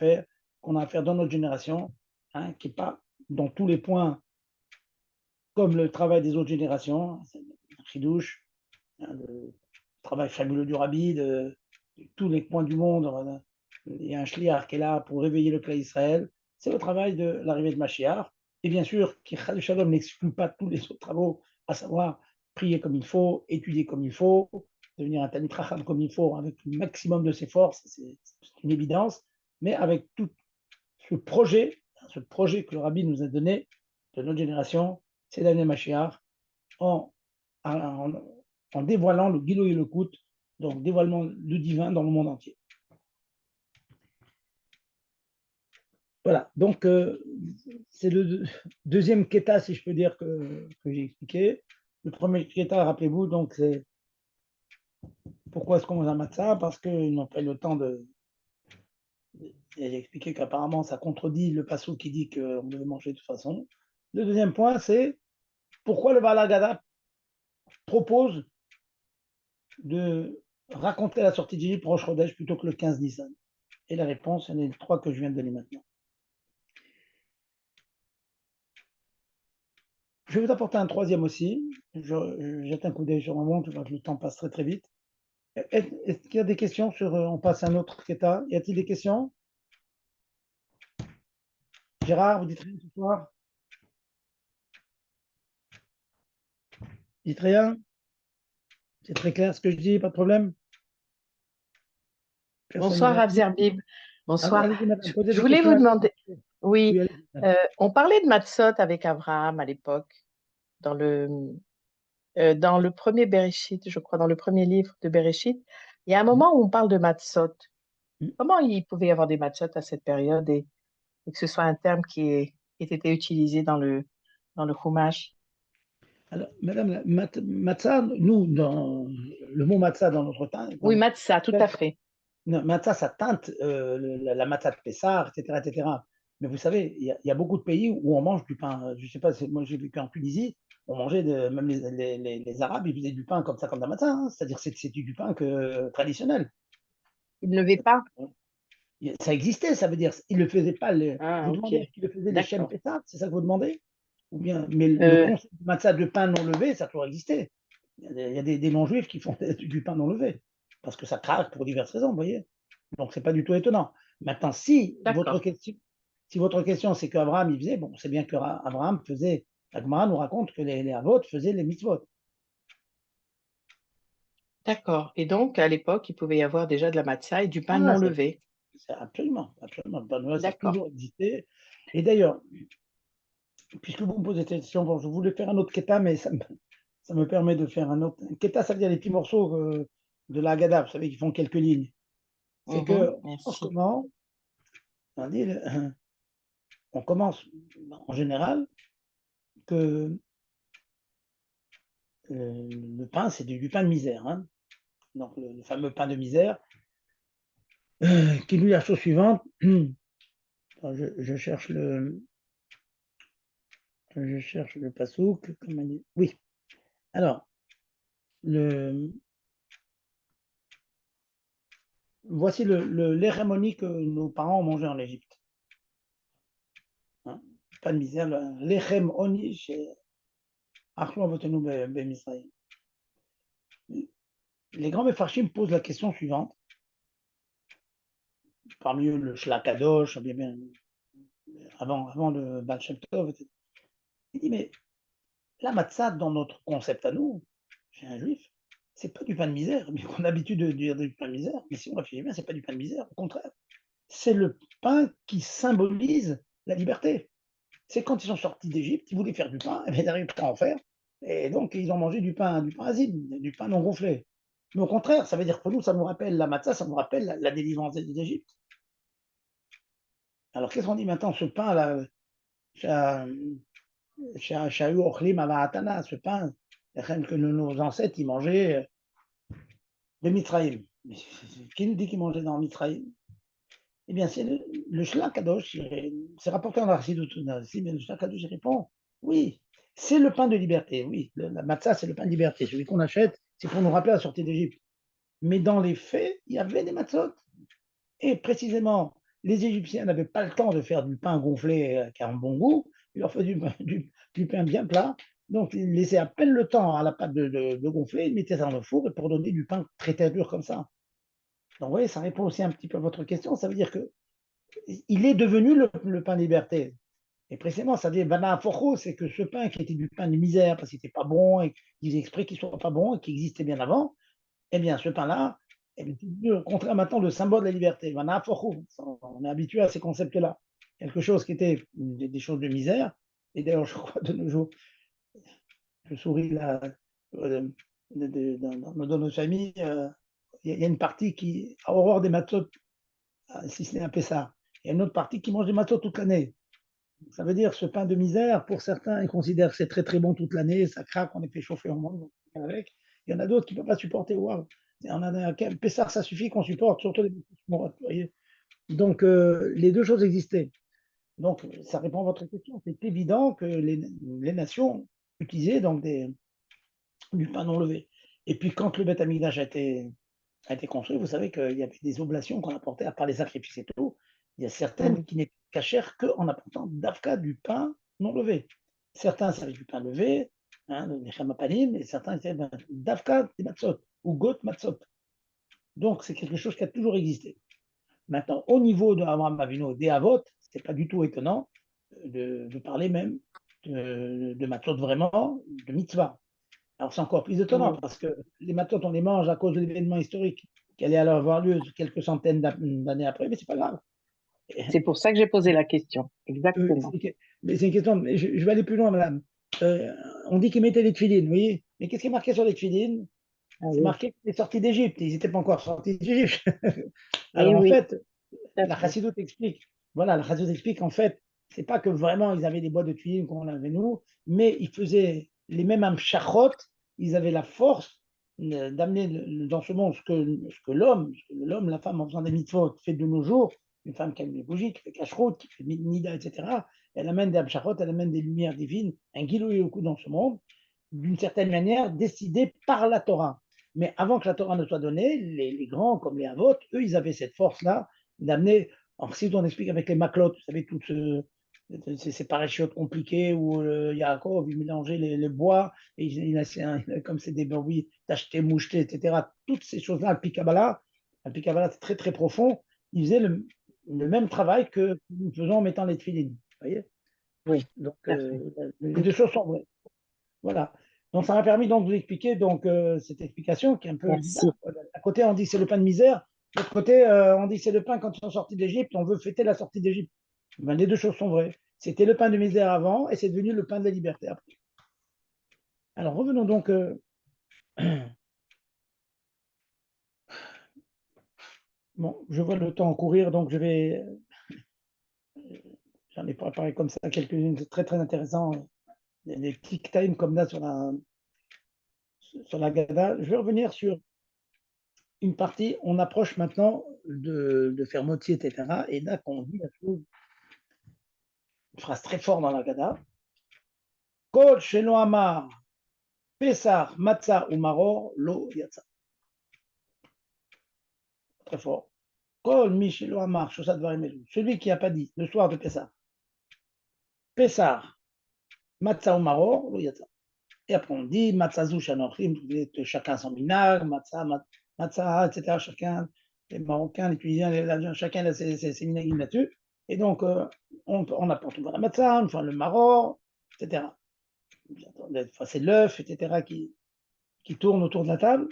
faire dans notre génération, hein, qui n'est pas dans tous les points comme le travail des autres générations, c'est un chidouche, hein, le travail fabuleux du Rabbi, de tous les points du monde. Il y a un shliach qui est là pour réveiller le clan Israël. C'est le travail de l'arrivée de Mashiach. Et bien sûr, qui Shalom n'exclut pas tous les autres travaux, à savoir prier comme il faut, étudier comme il faut, devenir un Talmid Chacham comme il faut, avec le maximum de ses forces, c'est une évidence, mais avec tout ce projet que le Rabbi nous a donné de notre génération, c'est d'amener Mashiach en, en, en dévoilant le Gilo et le Kout, donc dévoilement du divin dans le monde entier. Voilà, donc c'est le deuxième Keta, si je peux dire, que j'ai expliqué. Le premier Keta, rappelez-vous, donc c'est pourquoi est-ce qu'on mange un matzah? Parce qu'ils n'ont pas eu le temps de. J'ai expliqué qu'apparemment ça contredit le passou qui dit qu'on devait manger de toute façon. Le deuxième point, c'est pourquoi le Baal Haggadah propose de raconter la sortie d'Égypte Rosh Chodesh plutôt que le 15 Nissan. Et la réponse, c'est les trois que je viens de donner maintenant. Je vais vous apporter un troisième aussi. Je jette un coup d'œil sur mon montre, je vois que le temps passe très très vite. Est-ce qu'il y a des questions sur. On passe à un autre Keta. Y a-t-il des questions? Gérard, vous dites rien ce soir? Dites rien? C'est très clair ce que je dis, pas de problème? Personne ne Bonsoir, réagit? Rav Zerbib. Bonsoir. Allez-y, madame, posez Je des voulais questions. vous demander, oui, Oui, allez-y, madame. on parlait de Matzot avec Abraham à l'époque, dans le premier Bereshit, je crois, dans le premier livre de Bereshit. Il y a un moment où on parle de Matzot. Comment il pouvait y avoir des Matzot à cette période et que ce soit un terme qui ait été utilisé dans le Chumash? Alors, madame, matzah, nous, dans le mot matzah dans notre temps, Oui, Matzah, tout à fait. matzah, ça teinte la matzah de Pessah, etc., etc. Mais vous savez, il y a beaucoup de pays où on mange du pain. Je ne sais pas, moi j'ai vécu en Tunisie, on mangeait, même les Arabes, ils faisaient du pain comme ça, comme de la matzah, hein. C'est-à-dire que c'est du pain traditionnel. Il ne levait pas. Ça existait, ça veut dire, ils ne le faisaient pas. Ah, Vous ok. demandez est-ce qu'ils le faisaient les Shem D'accord. Pessah, c'est ça que vous demandez? Ou bien, mais le Euh, concept de matzah de pain non levé, ça a toujours existé. Il y a des non-juifs qui font du pain non levé, parce que ça craque pour diverses raisons, vous voyez. Donc, ce n'est pas du tout étonnant. Maintenant, si votre d'accord. question, si votre question c'est qu'Abraham il faisait, bon, c'est bien qu'Abraham faisait, la Gemara nous raconte que les avot faisaient les mitzvot. D'accord. Et donc, à l'époque, il pouvait y avoir déjà de la matzah et du pain Ah, non levé. absolument, absolument. Le pain noël, ça a D'accord. toujours existé. Et d'ailleurs, puisque vous me posez cette question, bon, je voulais faire un autre keta, mais ça me permet de faire un autre. Keta, ça veut dire les petits morceaux de la Haggadah, vous savez, qui font quelques lignes. C'est que, Merci. comment, on dit, on commence en général que le pain, c'est du pain de misère. Hein. Donc, le fameux pain de misère, qui lui la chose suivante. Attends, je cherche le pasouk. Oui. Alors, voici l'hérémonie que nos parents ont mangé en Égypte. Hein. Pas de misère, l'Echem Oni chez Achou Avotenu Misraïm. Les grands Mefarshim posent la question suivante. Parmi eux, le Shlakadosh, bien, avant le Baal Shem Tov, etc. Il dit, mais la matzah, dans notre concept à nous, chez un juif, c'est pas du pain de misère, mais qu'on a l'habitude de dire du pain de misère. Mais si on réfléchit bien, c'est pas du pain de misère, au contraire. C'est le pain qui symbolise la liberté. C'est quand ils sont sortis d'Égypte, ils voulaient faire du pain, et bien ils n'arrivaient pas à en faire, et donc ils ont mangé du pain asile, du pain non gonflé. Mais au contraire, ça veut dire que nous, ça nous rappelle la matzah, ça nous rappelle la délivrance d'Égypte. Alors qu'est-ce qu'on dit maintenant, ce pain-là, Shahu Ochlim Avahatana, ce pain que nos ancêtres ils mangeaient de Mitzrayim. Qui nous dit qu'ils mangeaient dans Mitzrayim? Eh bien, c'est le Shlach Kadosh, c'est rapporté en Arsidut, mais le Shlach Kadosh répond oui, c'est le pain de liberté, oui. La matzah, c'est le pain de liberté. Celui qu'on achète, c'est pour nous rappeler la sortie d'Égypte. Mais dans les faits, il y avait des matzot. Et précisément, les Égyptiens n'avaient pas le temps de faire du pain gonflé qui a un bon goût. Il leur faut du pain bien plat. Donc, ils laissaient à peine le temps à la pâte de gonfler, ils mettaient ça dans le four et pour donner du pain très très dur comme ça. Donc, vous voyez, ça répond aussi un petit peu à votre question. Ça veut dire que il est devenu le pain de liberté. Et précisément, ça veut dire Bana Focho, c'est que ce pain qui était du pain de misère parce qu'il n'était pas bon et qu'ils faisaient exprès qu'il ne soit pas bon et qui existait bien avant, eh bien, ce pain-là est au contraire maintenant le symbole de la liberté. Bana Focho, on est habitué à ces concepts-là. Quelque chose qui était des choses de misère. Et d'ailleurs, je crois de nos jours, je souris là, dans nos familles, il y a une partie qui a horreur des matzot, si ce n'est un Pessah. Il y a une autre partie qui mange des matzot toute l'année. Ça veut dire ce pain de misère, pour certains, ils considèrent que c'est très très bon toute l'année, ça craque, on est fait chauffer au monde avec. Il y en a d'autres qui ne peuvent pas supporter. Waouh, on a un Pessar, ça suffit qu'on supporte, surtout les voyez. Donc les deux choses existaient. Donc ça répond à votre question. C'est évident que les nations utilisaient donc du pain non levé. Et puis quand le Beth Amikdash a été construit, vous savez qu'il y avait des oblations qu'on apportait à part les sacrifices et tout. Il y a certaines qui n'étaient cachères qu'en apportant d'Afka du pain non levé. Certains, ça avait du pain levé, hein, les chamapanim, et certains étaient d'Afka des matzot, ou got matzot. Donc, c'est quelque chose qui a toujours existé. Maintenant, au niveau de Abraham Avinu, des Avot, ce n'est pas du tout étonnant de parler même de matzot vraiment, de mitzvah. Alors, c'est encore plus étonnant parce que les matzot, on les mange à cause de l'événement historique qui allait alors avoir lieu quelques centaines d'années après, mais c'est pas grave. C'est pour ça que j'ai posé la question. Exactement. Mais c'est une question, mais je vais aller plus loin, madame. On dit qu'ils mettaient les tefilines, vous voyez, mais qu'est-ce qui est marqué sur les tefilines? C'est marqué qu'ils étaient sortis d'Égypte, ils n'étaient pas encore sortis d'Égypte. Alors en fait, la Chassidoute explique, voilà, la Chassidoute explique en fait, c'est pas que vraiment ils avaient des boîtes de tefilines comme on avait nous, mais ils faisaient les mêmes amshachot, ils avaient la force d'amener dans ce monde ce que l'homme, la femme en faisant des mitzvot fait de nos jours, une femme qui allume les bougies, qui fait cacheroute, qui fait nida, etc. Elle amène des amshachot, elle amène des lumières divines, un guilou et dans ce monde, d'une certaine manière décidée par la Torah. Mais avant que la Torah ne soit donnée, les grands comme les Avot, eux, ils avaient cette force-là d'amener, si on explique avec les maklotes, vous savez, toutes ces parachutes compliqués où Yaakov, il mélangeait les bois, et comme c'est des bruits d'acheter, moucheter, etc. Toutes ces choses-là, le Pikabala, c'est très très profond. Il faisait le même travail que nous faisons en mettant les tefilines. Vous voyez? Oui, Donc, parfait. les deux choses sont vraies. Voilà. Donc, ça m'a permis donc de vous expliquer donc, cette explication qui est un peu Merci. bizarre. À côté, on dit c'est le pain de misère. De l'autre côté, on dit c'est le pain quand ils sont sortis d'Égypte. On veut fêter la sortie d'Égypte. Ben, les deux choses sont vraies. C'était le pain de misère avant et c'est devenu le pain de la liberté après. Alors, revenons donc. Bon, je vois le temps courir, donc je vais. J'en ai préparé comme ça quelques-unes, c'est très très intéressant. Il y a des tic time comme ça sur la Gada. Je vais revenir sur une partie. On approche maintenant de faire moitié, etc. Et là, qu'on dit la chose, une phrase très forte dans la Gada. Kol shelo amar pesach matzah ou maror lo yatsa. Très fort. Kol mi shelo amar shosat dvarim elu. Celui qui n'a pas dit le soir de Pessah, Pessah matzah ou maror lo yatsa. Et après, on dit Matzazou Shanochim, chacun son minag, Matzah, etc. Chacun, les Marocains, les Tunisiens, chacun a ses minagim là-dessus. Et donc, on apporte la Matzah, enfin le maror, etc. Enfin, c'est l'œuf, etc. qui tourne autour de la table.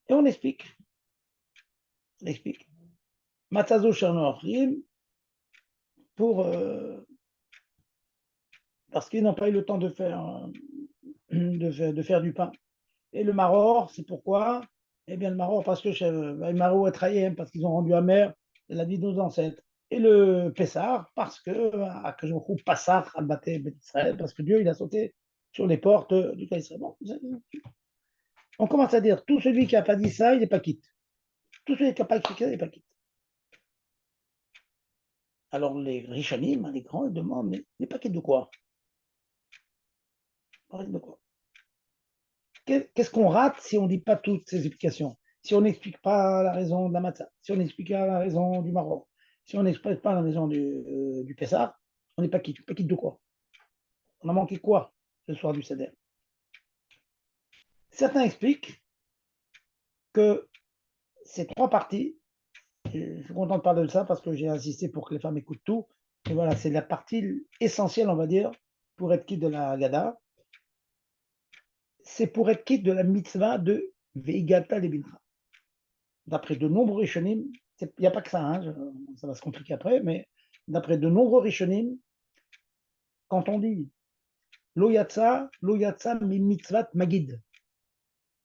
Et on explique. On explique. Matzazou Shanochim, parce qu'ils n'ont pas eu le temps de faire du pain. Et le maror, c'est pourquoi? Eh bien, le maror, parce que le maror est trahi, parce qu'ils ont rendu amer la vie de nos ancêtres. Et le Pessar, parce que Akajoukou Passar abattait Israël, parce que Dieu, il a sauté sur les portes du cas d'Israël. Bon, on commence à dire, tout celui qui n'a pas dit ça, il n'est pas quitte. Tout celui qui n'a pas expliqué ça, il n'est pas quitte. Alors les Rishonim, les grands, ils demandent, mais il n'est pas quitte de quoi? De quoi? Qu'est-ce qu'on rate si on ne dit pas toutes ces explications? Si on n'explique pas la raison de la matzah, si on n'explique pas la raison du Maroc, si on n'explique pas la raison du Pessah, on n'est pas quitte. Pas quitte de quoi? On a manqué quoi le soir du Seder? Certains expliquent que ces trois parties, je suis content de parler de ça parce que j'ai insisté pour que les femmes écoutent tout, et voilà, c'est la partie essentielle, on va dire, pour être quitte de la Gada, c'est pour être quitte de la mitzvah de Veigata Lebincha. D'après de nombreux Rishonim, il n'y a pas que ça, hein, ça va se compliquer après, mais d'après de nombreux Rishonim, quand on dit lo yatsa mi mitzvat magid,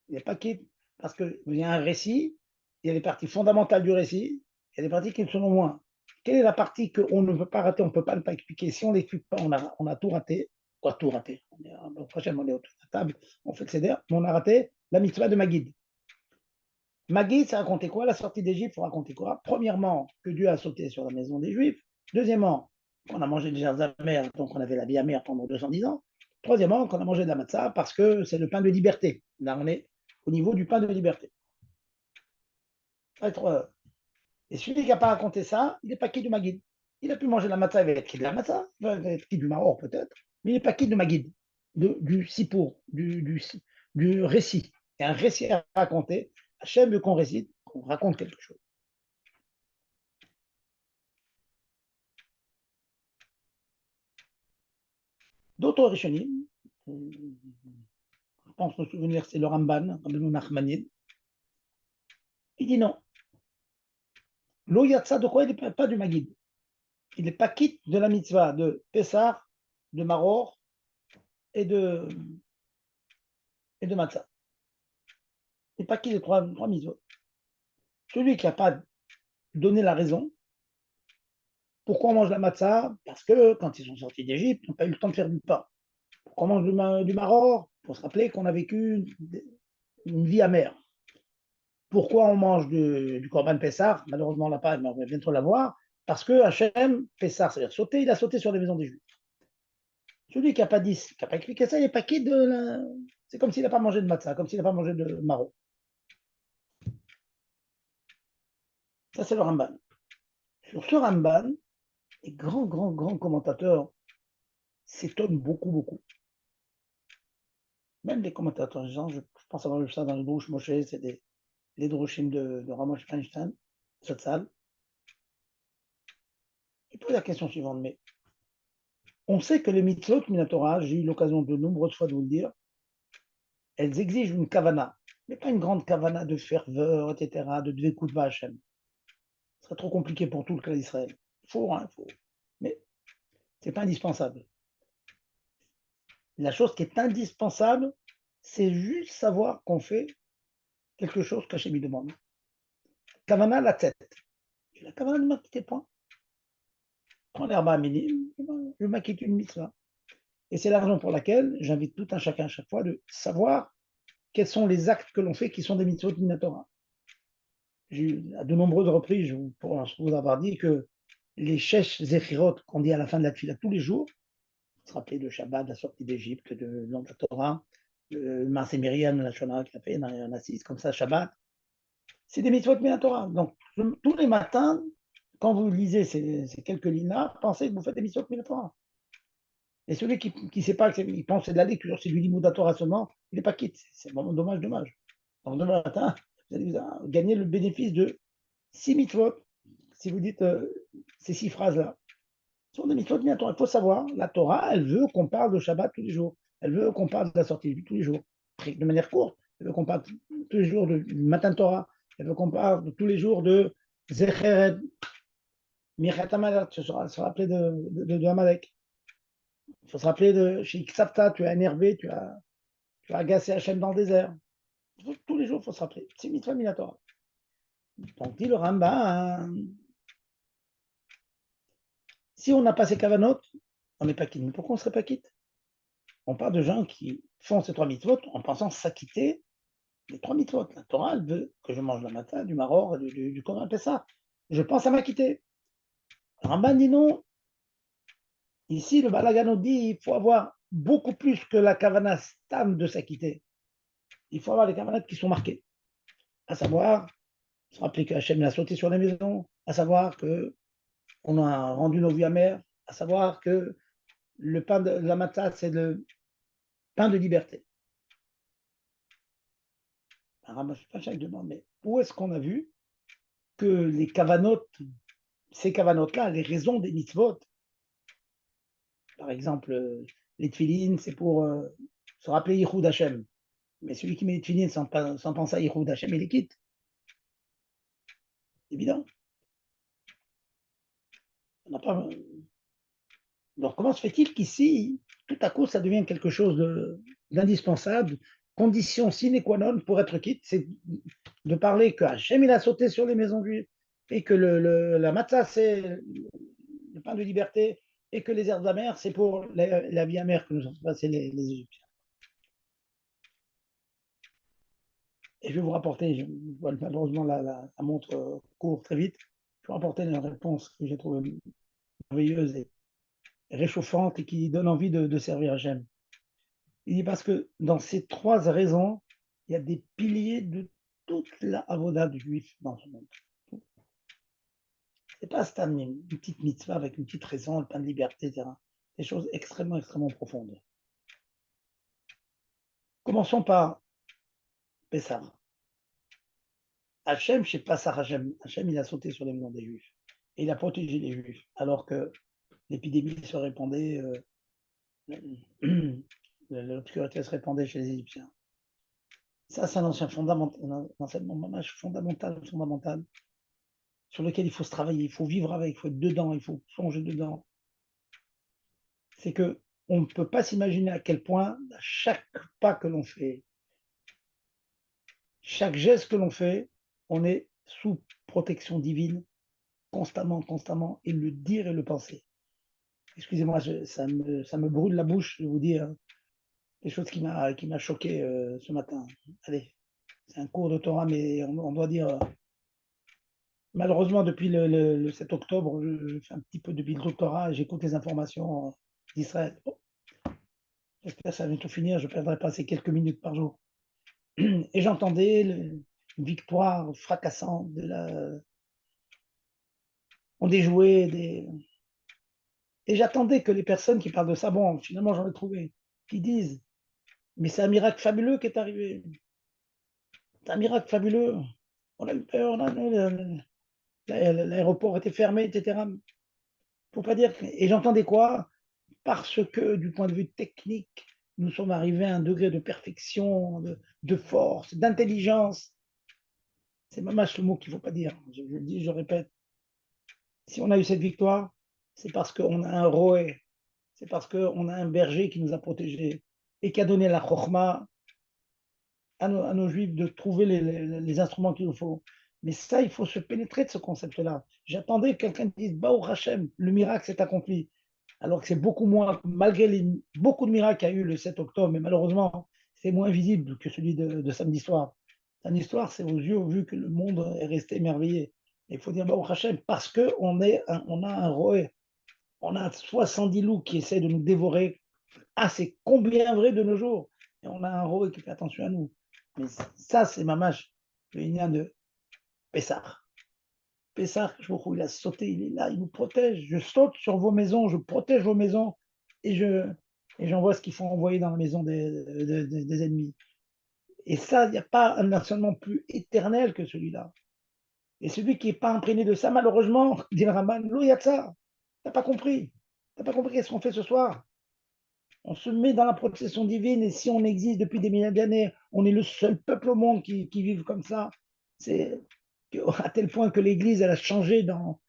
il n'y a pas qui, parce qu'il y a un récit, il y a les parties fondamentales du récit, il y a des parties qui le sont moins. Quelle est la partie qu'on ne peut pas rater, on ne peut pas ne pas expliquer? Si on ne l'explique pas, on a tout raté. Quoi, tout raté? Prochainement, on est autour de la table, on fait le céder, mais on a raté la mitzvah de Magid. Magid, ça racontait quoi? La sortie d'Égypte, il faut raconter quoi? Premièrement, que Dieu a sauté sur la maison des Juifs. Deuxièmement, qu'on a mangé des gerbes amères, donc on avait la vie amère pendant 210 ans. Troisièmement, qu'on a mangé de la matzah parce que c'est le pain de liberté. Là, on est au niveau du pain de liberté. Et celui qui n'a pas raconté ça, il n'est pas qui du Magid. Il a pu manger de la matzah, il va être qui de la matzah, il va être qui du Mahor peut-être, mais il n'est pas qui de Magid, du Sipour, du récit. Il y a un récit à raconter. Hachem veut qu'on récite, qu'on raconte quelque chose. D'autres Rishonim, je pense me souvenir, c'est le Ramban, Rabbeinu Nachmanid, il dit non. Lo yatsa de quoi? Il n'est pas du Magid. Il n'est pas quitte de la mitzvah de Pessah, de Maror et de Matzah. Il n'est pas quitte de trois mitzvot. Celui qui n'a pas donné la raison, pourquoi on mange la matzah? Parce que quand ils sont sortis d'Égypte, ils n'ont pas eu le temps de faire du pain. Pourquoi on mange du maror? Il faut se rappeler qu'on a vécu une vie amère. Pourquoi on mange du Corban Pessah? Malheureusement, on l'a pas, mais on va bientôt l'avoir. Parce que Hachem, Pessah, c'est-à-dire sauter, il a sauté sur les maisons des Juifs. Celui qui n'a pas dit, qui n'a pas expliqué ça, il n'est pas qui de la... C'est comme s'il n'a pas mangé de matzah, comme s'il n'a pas mangé de maror. Ça, c'est le Ramban. Sur ce Ramban, les grands commentateurs s'étonnent beaucoup. Même les commentateurs, genre, je pense avoir vu ça dans le Drush Moshe, c'est les Drushim de Ramosh Feinstein, Zatzal. je pose la question suivante, mais on sait que les mitzvot Minatora, j'ai eu l'occasion de nombreuses fois de vous le dire, elles exigent une kavana, mais pas une grande kavana de ferveur, etc., de dvekout Hachem. Ce serait trop compliqué pour tout le cas d'Israël. Il faut, hein, il faut. Mais ce n'est pas indispensable. La chose qui est indispensable, c'est juste savoir qu'on fait quelque chose qu'Hachem lui demande. Kavana, la tête. La kavana ne m'inquiète pas. Prends l'herbe à minime, je m'inquiète une mitzvah. Et c'est la raison pour laquelle j'invite tout un chacun à chaque fois de savoir quels sont les actes que l'on fait qui sont des mitzvot minatora. À de nombreuses reprises, pour vous avoir dit que les shesh zechirot qu'on dit à la fin de la tefila tous les jours, se rappeler de Shabbat, de la sortie d'Égypte, de la Torah, le Maaseh Miriam, la Shona qu'il a fait, on assiste comme ça, Shabbat, c'est des mitzvot minatora. Donc, tous les matins, quand vous lisez ces quelques lignes-là, pensez que vous faites des mitzvot minatora. Et celui qui ne sait pas, il pense que c'est de la lecture, c'est du limud Torah seulement, il n'est pas quitte. C'est vraiment dommage, dommage. Donc demain matin, vous allez gagner le bénéfice de 6 mitzvot. Si vous dites ces 6 phrases-là, ce sont des mitzvot bien. Il faut savoir, la Torah, elle veut qu'on parle de Shabbat tous les jours. Elle veut qu'on parle de la sortie de vie tous les jours, de manière courte. Elle veut qu'on parle tous les jours du matin de Torah. Elle veut qu'on parle tous les jours de Zecheret, Mirchat Amalek, se rappeler de Amalek. Il faut se rappeler de chez Ksapta, tu as énervé, tu as agacé Hachem dans le désert. Tous les jours, il faut se rappeler. C'est mitzvah minatora. Donc, dit le Rambam, si on n'a pas ces kavanot, on n'est pas quitte. Mais pourquoi on ne serait pas quitte? On parle de gens qui font ces 3 mitzvot en pensant s'acquitter des 3 mitzvot. La Torah, elle veut que je mange le matin du maror, du Korban Pessah. Je pense à m'acquitter. Le Rambam dit non. Ici, le Balagano dit il faut avoir beaucoup plus que la kavana stam de s'acquitter. Il faut avoir les kavanot qui sont marquées. À savoir, se rappeler que Hachem a sauté sur les maisons, à savoir qu'on a rendu nos vies amères, à savoir que le pain de la matzah, c'est le pain de liberté. Ramash Pachak demande, mais où est-ce qu'on a vu que les kavanotes, ces kavanotes-là, les raisons des mitzvot, par exemple, les tfilines, c'est pour se rappeler Yichud Hashem. Mais celui qui met les tfilines sans penser à Yichud Hashem, il les quitte. C'est évident. On n'a pas... Donc, comment se fait-il qu'ici, tout à coup, ça devient quelque chose d'indispensable, condition sine qua non pour être quitte, c'est de parler que Hachem, il a sauté sur les maisons juives, et que la matzah, c'est le pain de liberté, et que les herbes amères, c'est pour la vie amère que nous ont passé les Égyptiens. Et je vais vous rapporter, je vois malheureusement la montre court très vite, je vais vous rapporter une réponse que j'ai trouvée merveilleuse et réchauffante et qui donne envie de servir Hachem. Il dit parce que dans ces 3 raisons, il y a des piliers de toute la avoda du juif dans ce monde. C'est pas une petite mitzvah avec une petite raison, le pain de liberté, etc. Des choses extrêmement, extrêmement profondes. Commençons par Pessah. Hachem, chez Pessah Hachem, il a sauté sur les maisons des juifs. Et il a protégé les juifs, alors que l'épidémie se répandait, l'obscurité se répandait chez les Égyptiens. Ça, c'est un enseignement fondamental, sur lequel il faut se travailler, il faut vivre avec, il faut être dedans, il faut plonger dedans. C'est que on ne peut pas s'imaginer à quel point, à chaque pas que l'on fait, chaque geste que l'on fait, on est sous protection divine, constamment, constamment, et le dire et le penser. Excusez-moi, ça me brûle la bouche de vous dire des choses qui m'a choqué ce matin. Allez, c'est un cours de Torah, mais on doit dire... Malheureusement, depuis le 7 octobre, je fais un petit peu de doctorat et j'écoute les informations d'Israël. Bon, j'espère que ça va bientôt finir, je ne perdrai pas ces quelques minutes par jour. Et j'entendais une victoire fracassante on déjouait. Et j'attendais que les personnes qui parlent de ça, bon, finalement j'en ai trouvé, qui disent, mais c'est un miracle fabuleux qui est arrivé. C'est un miracle fabuleux. On a eu peur, l'aéroport était fermé, etc. faut pas dire. Et j'entendais quoi? Parce que du point de vue technique, nous sommes arrivés à un degré de perfection, de force, d'intelligence. C'est même le mot qu'il ne faut pas dire. Je le dis, je répète. Si on a eu cette victoire, c'est parce qu'on a un roé, c'est parce qu'on a un berger qui nous a protégés et qui a donné la chokhma à nos juifs de trouver les instruments qu'il nous faut. Mais ça, il faut se pénétrer de ce concept-là. J'attendais que quelqu'un dise Baruch Hashem, le miracle s'est accompli. Alors que c'est beaucoup moins, malgré beaucoup de miracles qu'il y a eu le 7 octobre, mais malheureusement, c'est moins visible que celui de samedi soir. Samedi soir, c'est aux yeux vu que le monde est resté émerveillé. Il faut dire Baruch Hashem parce qu'on on a un roé, on a 70 loups qui essaient de nous dévorer. Ah, c'est combien vrai de nos jours. Et on a un roé qui fait attention à nous. Mais ça, c'est mamache, le lien de Pessah. Pessah, je vois où il a sauté, il est là, il nous protège. Je saute sur vos maisons, je protège vos maisons et j'envoie ce qu'il faut envoyer dans la maison des ennemis. Et ça, il n'y a pas un harcèlement plus éternel que celui-là. Et celui qui n'est pas imprégné de ça, malheureusement, dit le Raman, l'eau, il y a de ça. Tu n'as pas compris. Tu n'as pas compris qu'est-ce qu'on fait ce soir. On se met dans la protection divine et si on existe depuis des milliers d'années, on est le seul peuple au monde qui vive comme ça. C'est à tel point que l'Église, elle a changé dans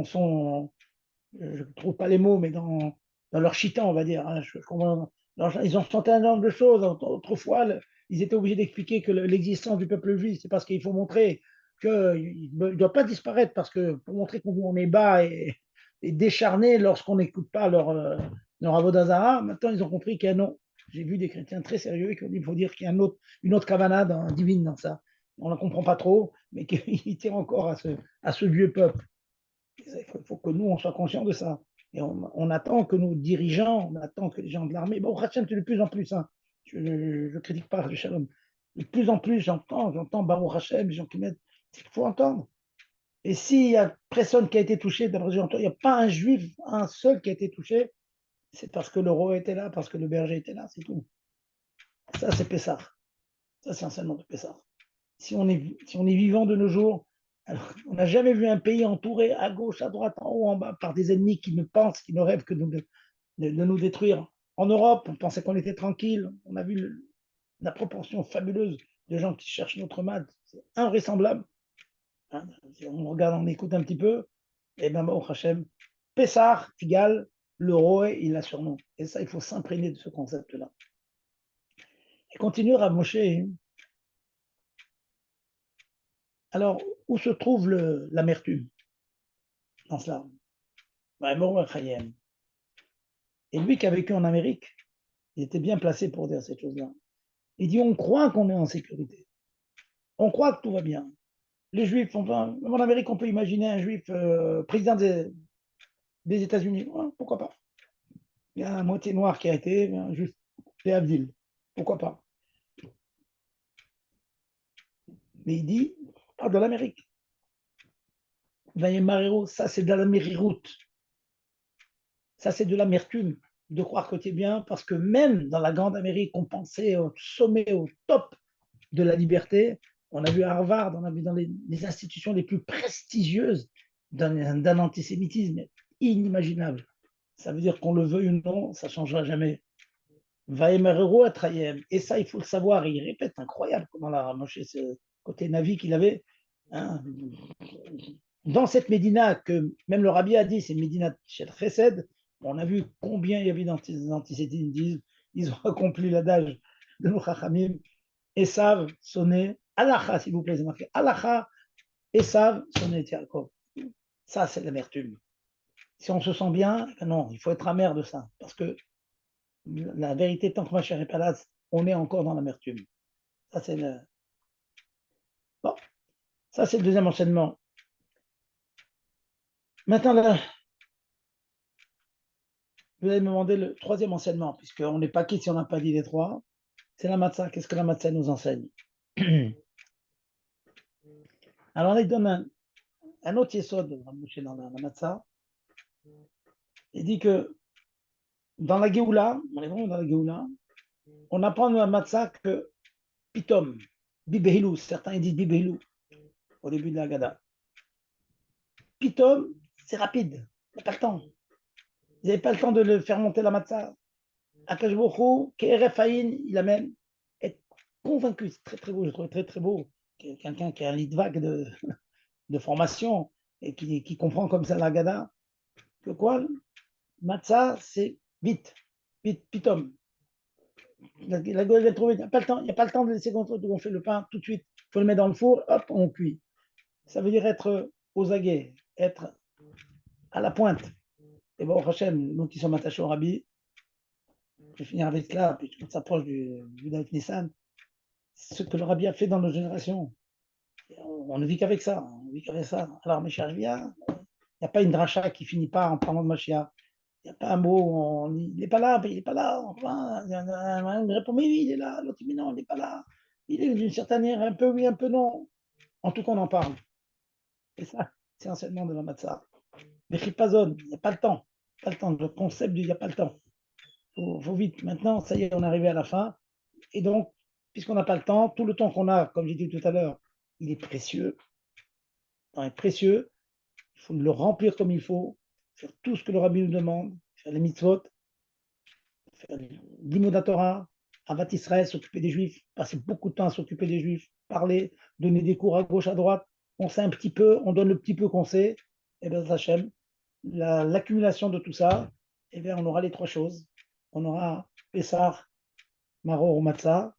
son, je ne trouve pas les mots, mais dans leur chita, on va dire. Hein, ils ont chanté un nombre de choses. Autrefois, ils étaient obligés d'expliquer que l'existence du peuple juif, c'est parce qu'il faut montrer qu'il ne doit pas disparaître, parce que pour montrer qu'on est bas et décharné lorsqu'on n'écoute pas leur avodazara, maintenant ils ont compris qu'il y a non. J'ai vu des chrétiens très sérieux qui ont dit qu'il faut dire qu'il y a une autre kavana divine dans ça. On ne la comprend pas trop, mais qu'il tient encore à ce vieux peuple. Il faut que nous, on soit conscients de ça. Et on attend que nos dirigeants, on attend que les gens de l'armée, bon, Hachem, c'est de plus en plus, hein. Je ne critique pas le shalom. De plus en plus, j'entends Baruch Hashem, les gens qui mettent, il faut entendre. Et s'il y a personne qui a été touché, d'après il n'y a pas un juif, un seul qui a été touché, c'est parce que le roi était là, parce que le berger était là, c'est tout. Ça, c'est Pessah. Ça, c'est enseignement de Pessah. Si on est vivant de nos jours, alors, on n'a jamais vu un pays entouré à gauche, à droite, en haut, en bas, par des ennemis qui ne pensent, qui ne rêvent que de nous détruire. En Europe, on pensait qu'on était tranquille. On a vu la proportion fabuleuse de gens qui cherchent notre mat. C'est invraisemblable. Hein, si on regarde, on écoute un petit peu. Et bien, au Hachem, Pessah égale le Roé, il a sur nous. Et ça, il faut s'imprégner de ce concept-là. Et continue à Moshe. Alors, où se trouve l'amertume dans cela? Et lui qui a vécu en Amérique, il était bien placé pour dire cette chose-là. Il dit, on croit qu'on est en sécurité. On croit que tout va bien. Les Juifs, enfin, même en Amérique, on peut imaginer un Juif président des États-Unis. Ouais, pourquoi pas? Il y a un moitié noir qui a été un Juif des Abdil. Pourquoi pas? Mais il dit, on parle de l'Amérique. Ça, c'est de la mériroute. Ça, c'est de l'amertume de croire que tu es bien, parce que même dans la grande Amérique, on pensait au sommet, au top de la liberté. On a vu à Harvard, on a vu dans les institutions les plus prestigieuses d'un antisémitisme inimaginable. Ça veut dire qu'on le veuille ou non, ça ne changera jamais. Et ça, il faut le savoir. Et il répète, incroyable, comment la Moshe, ce côté navi qu'il avait. Hein. Dans cette Médina, que même le rabbi a dit, c'est Médina Shel Chesed, on a vu combien il y avait d'antisémitisme. Ils ont accompli l'adage de nos Chachamim. Esav sonné, Alacha, s'il vous plaît, c'est marqué. Alacha, Esav sonné Yaakov. Ça, c'est l'amertume. Si on se sent bien, non, il faut être amer de ça. Parce que la vérité, tant que ma chère est pas là, on est encore dans l'amertume. Ça, c'est le... Bon, ça, c'est le deuxième enseignement. Maintenant, là, vous allez me demander le troisième enseignement, puisqu'on n'est pas quitte si on n'a pas dit les trois. C'est la matzah. Qu'est-ce que la matzah nous enseigne? Alors, on donne un autre yesod dans la matzah. Il dit que dans la Géoula, on est vraiment dans la Géoula, on apprend dans la matzah que Pitom, Bibehilou, certains disent Bibehilou au début de la Gada. Pitom, c'est rapide, il n'y a pas le temps. Ils n'avaient pas le temps de le faire monter la matzah. Akash Borou, KRF Aïn, il amène, est convaincu, c'est très très beau, je trouve très très beau. Quelqu'un qui a un litvak de formation et qui comprend comme ça la Gada, que quoi, matzah, c'est vite, vite, pitom. La gueule vient trouver, il n'y a pas le temps, il n'y a pas le temps de laisser gonfler le pain tout de suite. Il faut le mettre dans le four, hop, on cuit. Ça veut dire être aux aguets, être à la pointe. Et bon, Hachem, nous qui sommes attachés au Rabbi, je vais finir avec cela, puis on s'approche du David Nissan, ce que le Rabbi a fait dans nos générations. On ne vit qu'avec ça, on vit qu'avec ça. Alors, mes chers viens, il n'y a pas une dracha qui finit pas en parlant de Mashiach. Il n'y a pas un mot, il n'est pas là, il n'est pas là. Enfin, il y en a un qui répond, mais oui, il est là. L'autre, mais non, il n'est pas là. Il est d'une certaine manière, un peu oui, un peu non. En tout cas, on en parle. Et ça, c'est l'enseignement de la matzah. Mais Chipazon, il n'y a pas le temps. Pas le temps. Le concept du il n'y a pas le temps. Faut vite. Maintenant, ça y est, on est arrivé à la fin. Et donc, puisqu'on n'a pas le temps, tout le temps qu'on a, comme j'ai dit tout à l'heure, il est précieux. Il est précieux. Il faut le remplir comme il faut, faire tout ce que le Rabbi nous demande, faire les mitzvot, faire l'imodat Torah, Avat Israël, s'occuper des Juifs, passer beaucoup de temps à s'occuper des Juifs, parler, donner des cours à gauche, à droite. On sait un petit peu, on donne le petit peu qu'on sait, et bien, Hachem, l'accumulation de tout ça, et bien, on aura les trois choses. On aura Pessah, Maror ou Matzah,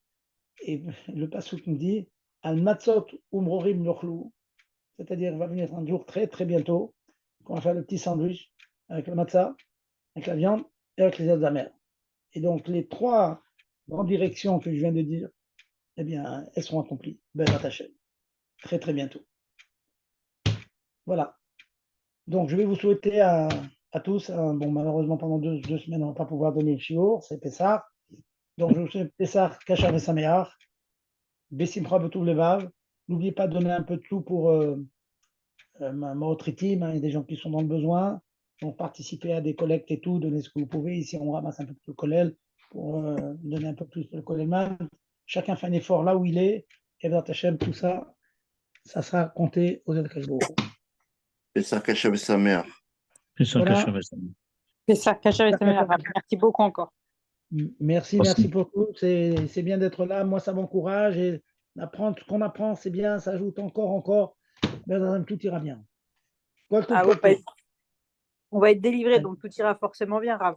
et le Passouk nous dit Al Matzot Umrorim Yochlu, c'est-à-dire il va venir un jour très très bientôt, qu'on va faire le petit sandwich avec le matzah, avec la viande et avec les herbes amères. Et donc les trois grandes directions que je viens de dire, eh bien, elles seront accomplies. Ben Hachem, très très bientôt. Voilà. Donc je vais vous souhaiter à tous, bon malheureusement pendant deux semaines on ne va pas pouvoir donner le shiur, c'est Pessah. Donc je vous souhaite Pessah, Kachar et Sameach, Bessimcha Betuv Levav. N'oubliez pas de donner un peu de tout pour Maotritim, il y a des gens qui sont dans le besoin. Donc, participez à des collectes et tout, donnez ce que vous pouvez. Ici, on ramasse un peu plus le collèle pour donner un peu plus le collèle. Chacun fait un effort là où il est. Et dans Hachem, tout ça, ça sera compté aux El Kajbo. Et ça cache avec sa mère. C'est ça, Voilà. C'est ça, Kacha et Samer. Merci beaucoup encore. Merci, merci pour tout. C'est bien d'être là. Moi, ça m'encourage. Et apprendre ce qu'on apprend, c'est bien. Ça ajoute encore. Mais tout ira bien. On va être délivré, donc tout ira forcément bien, Rav.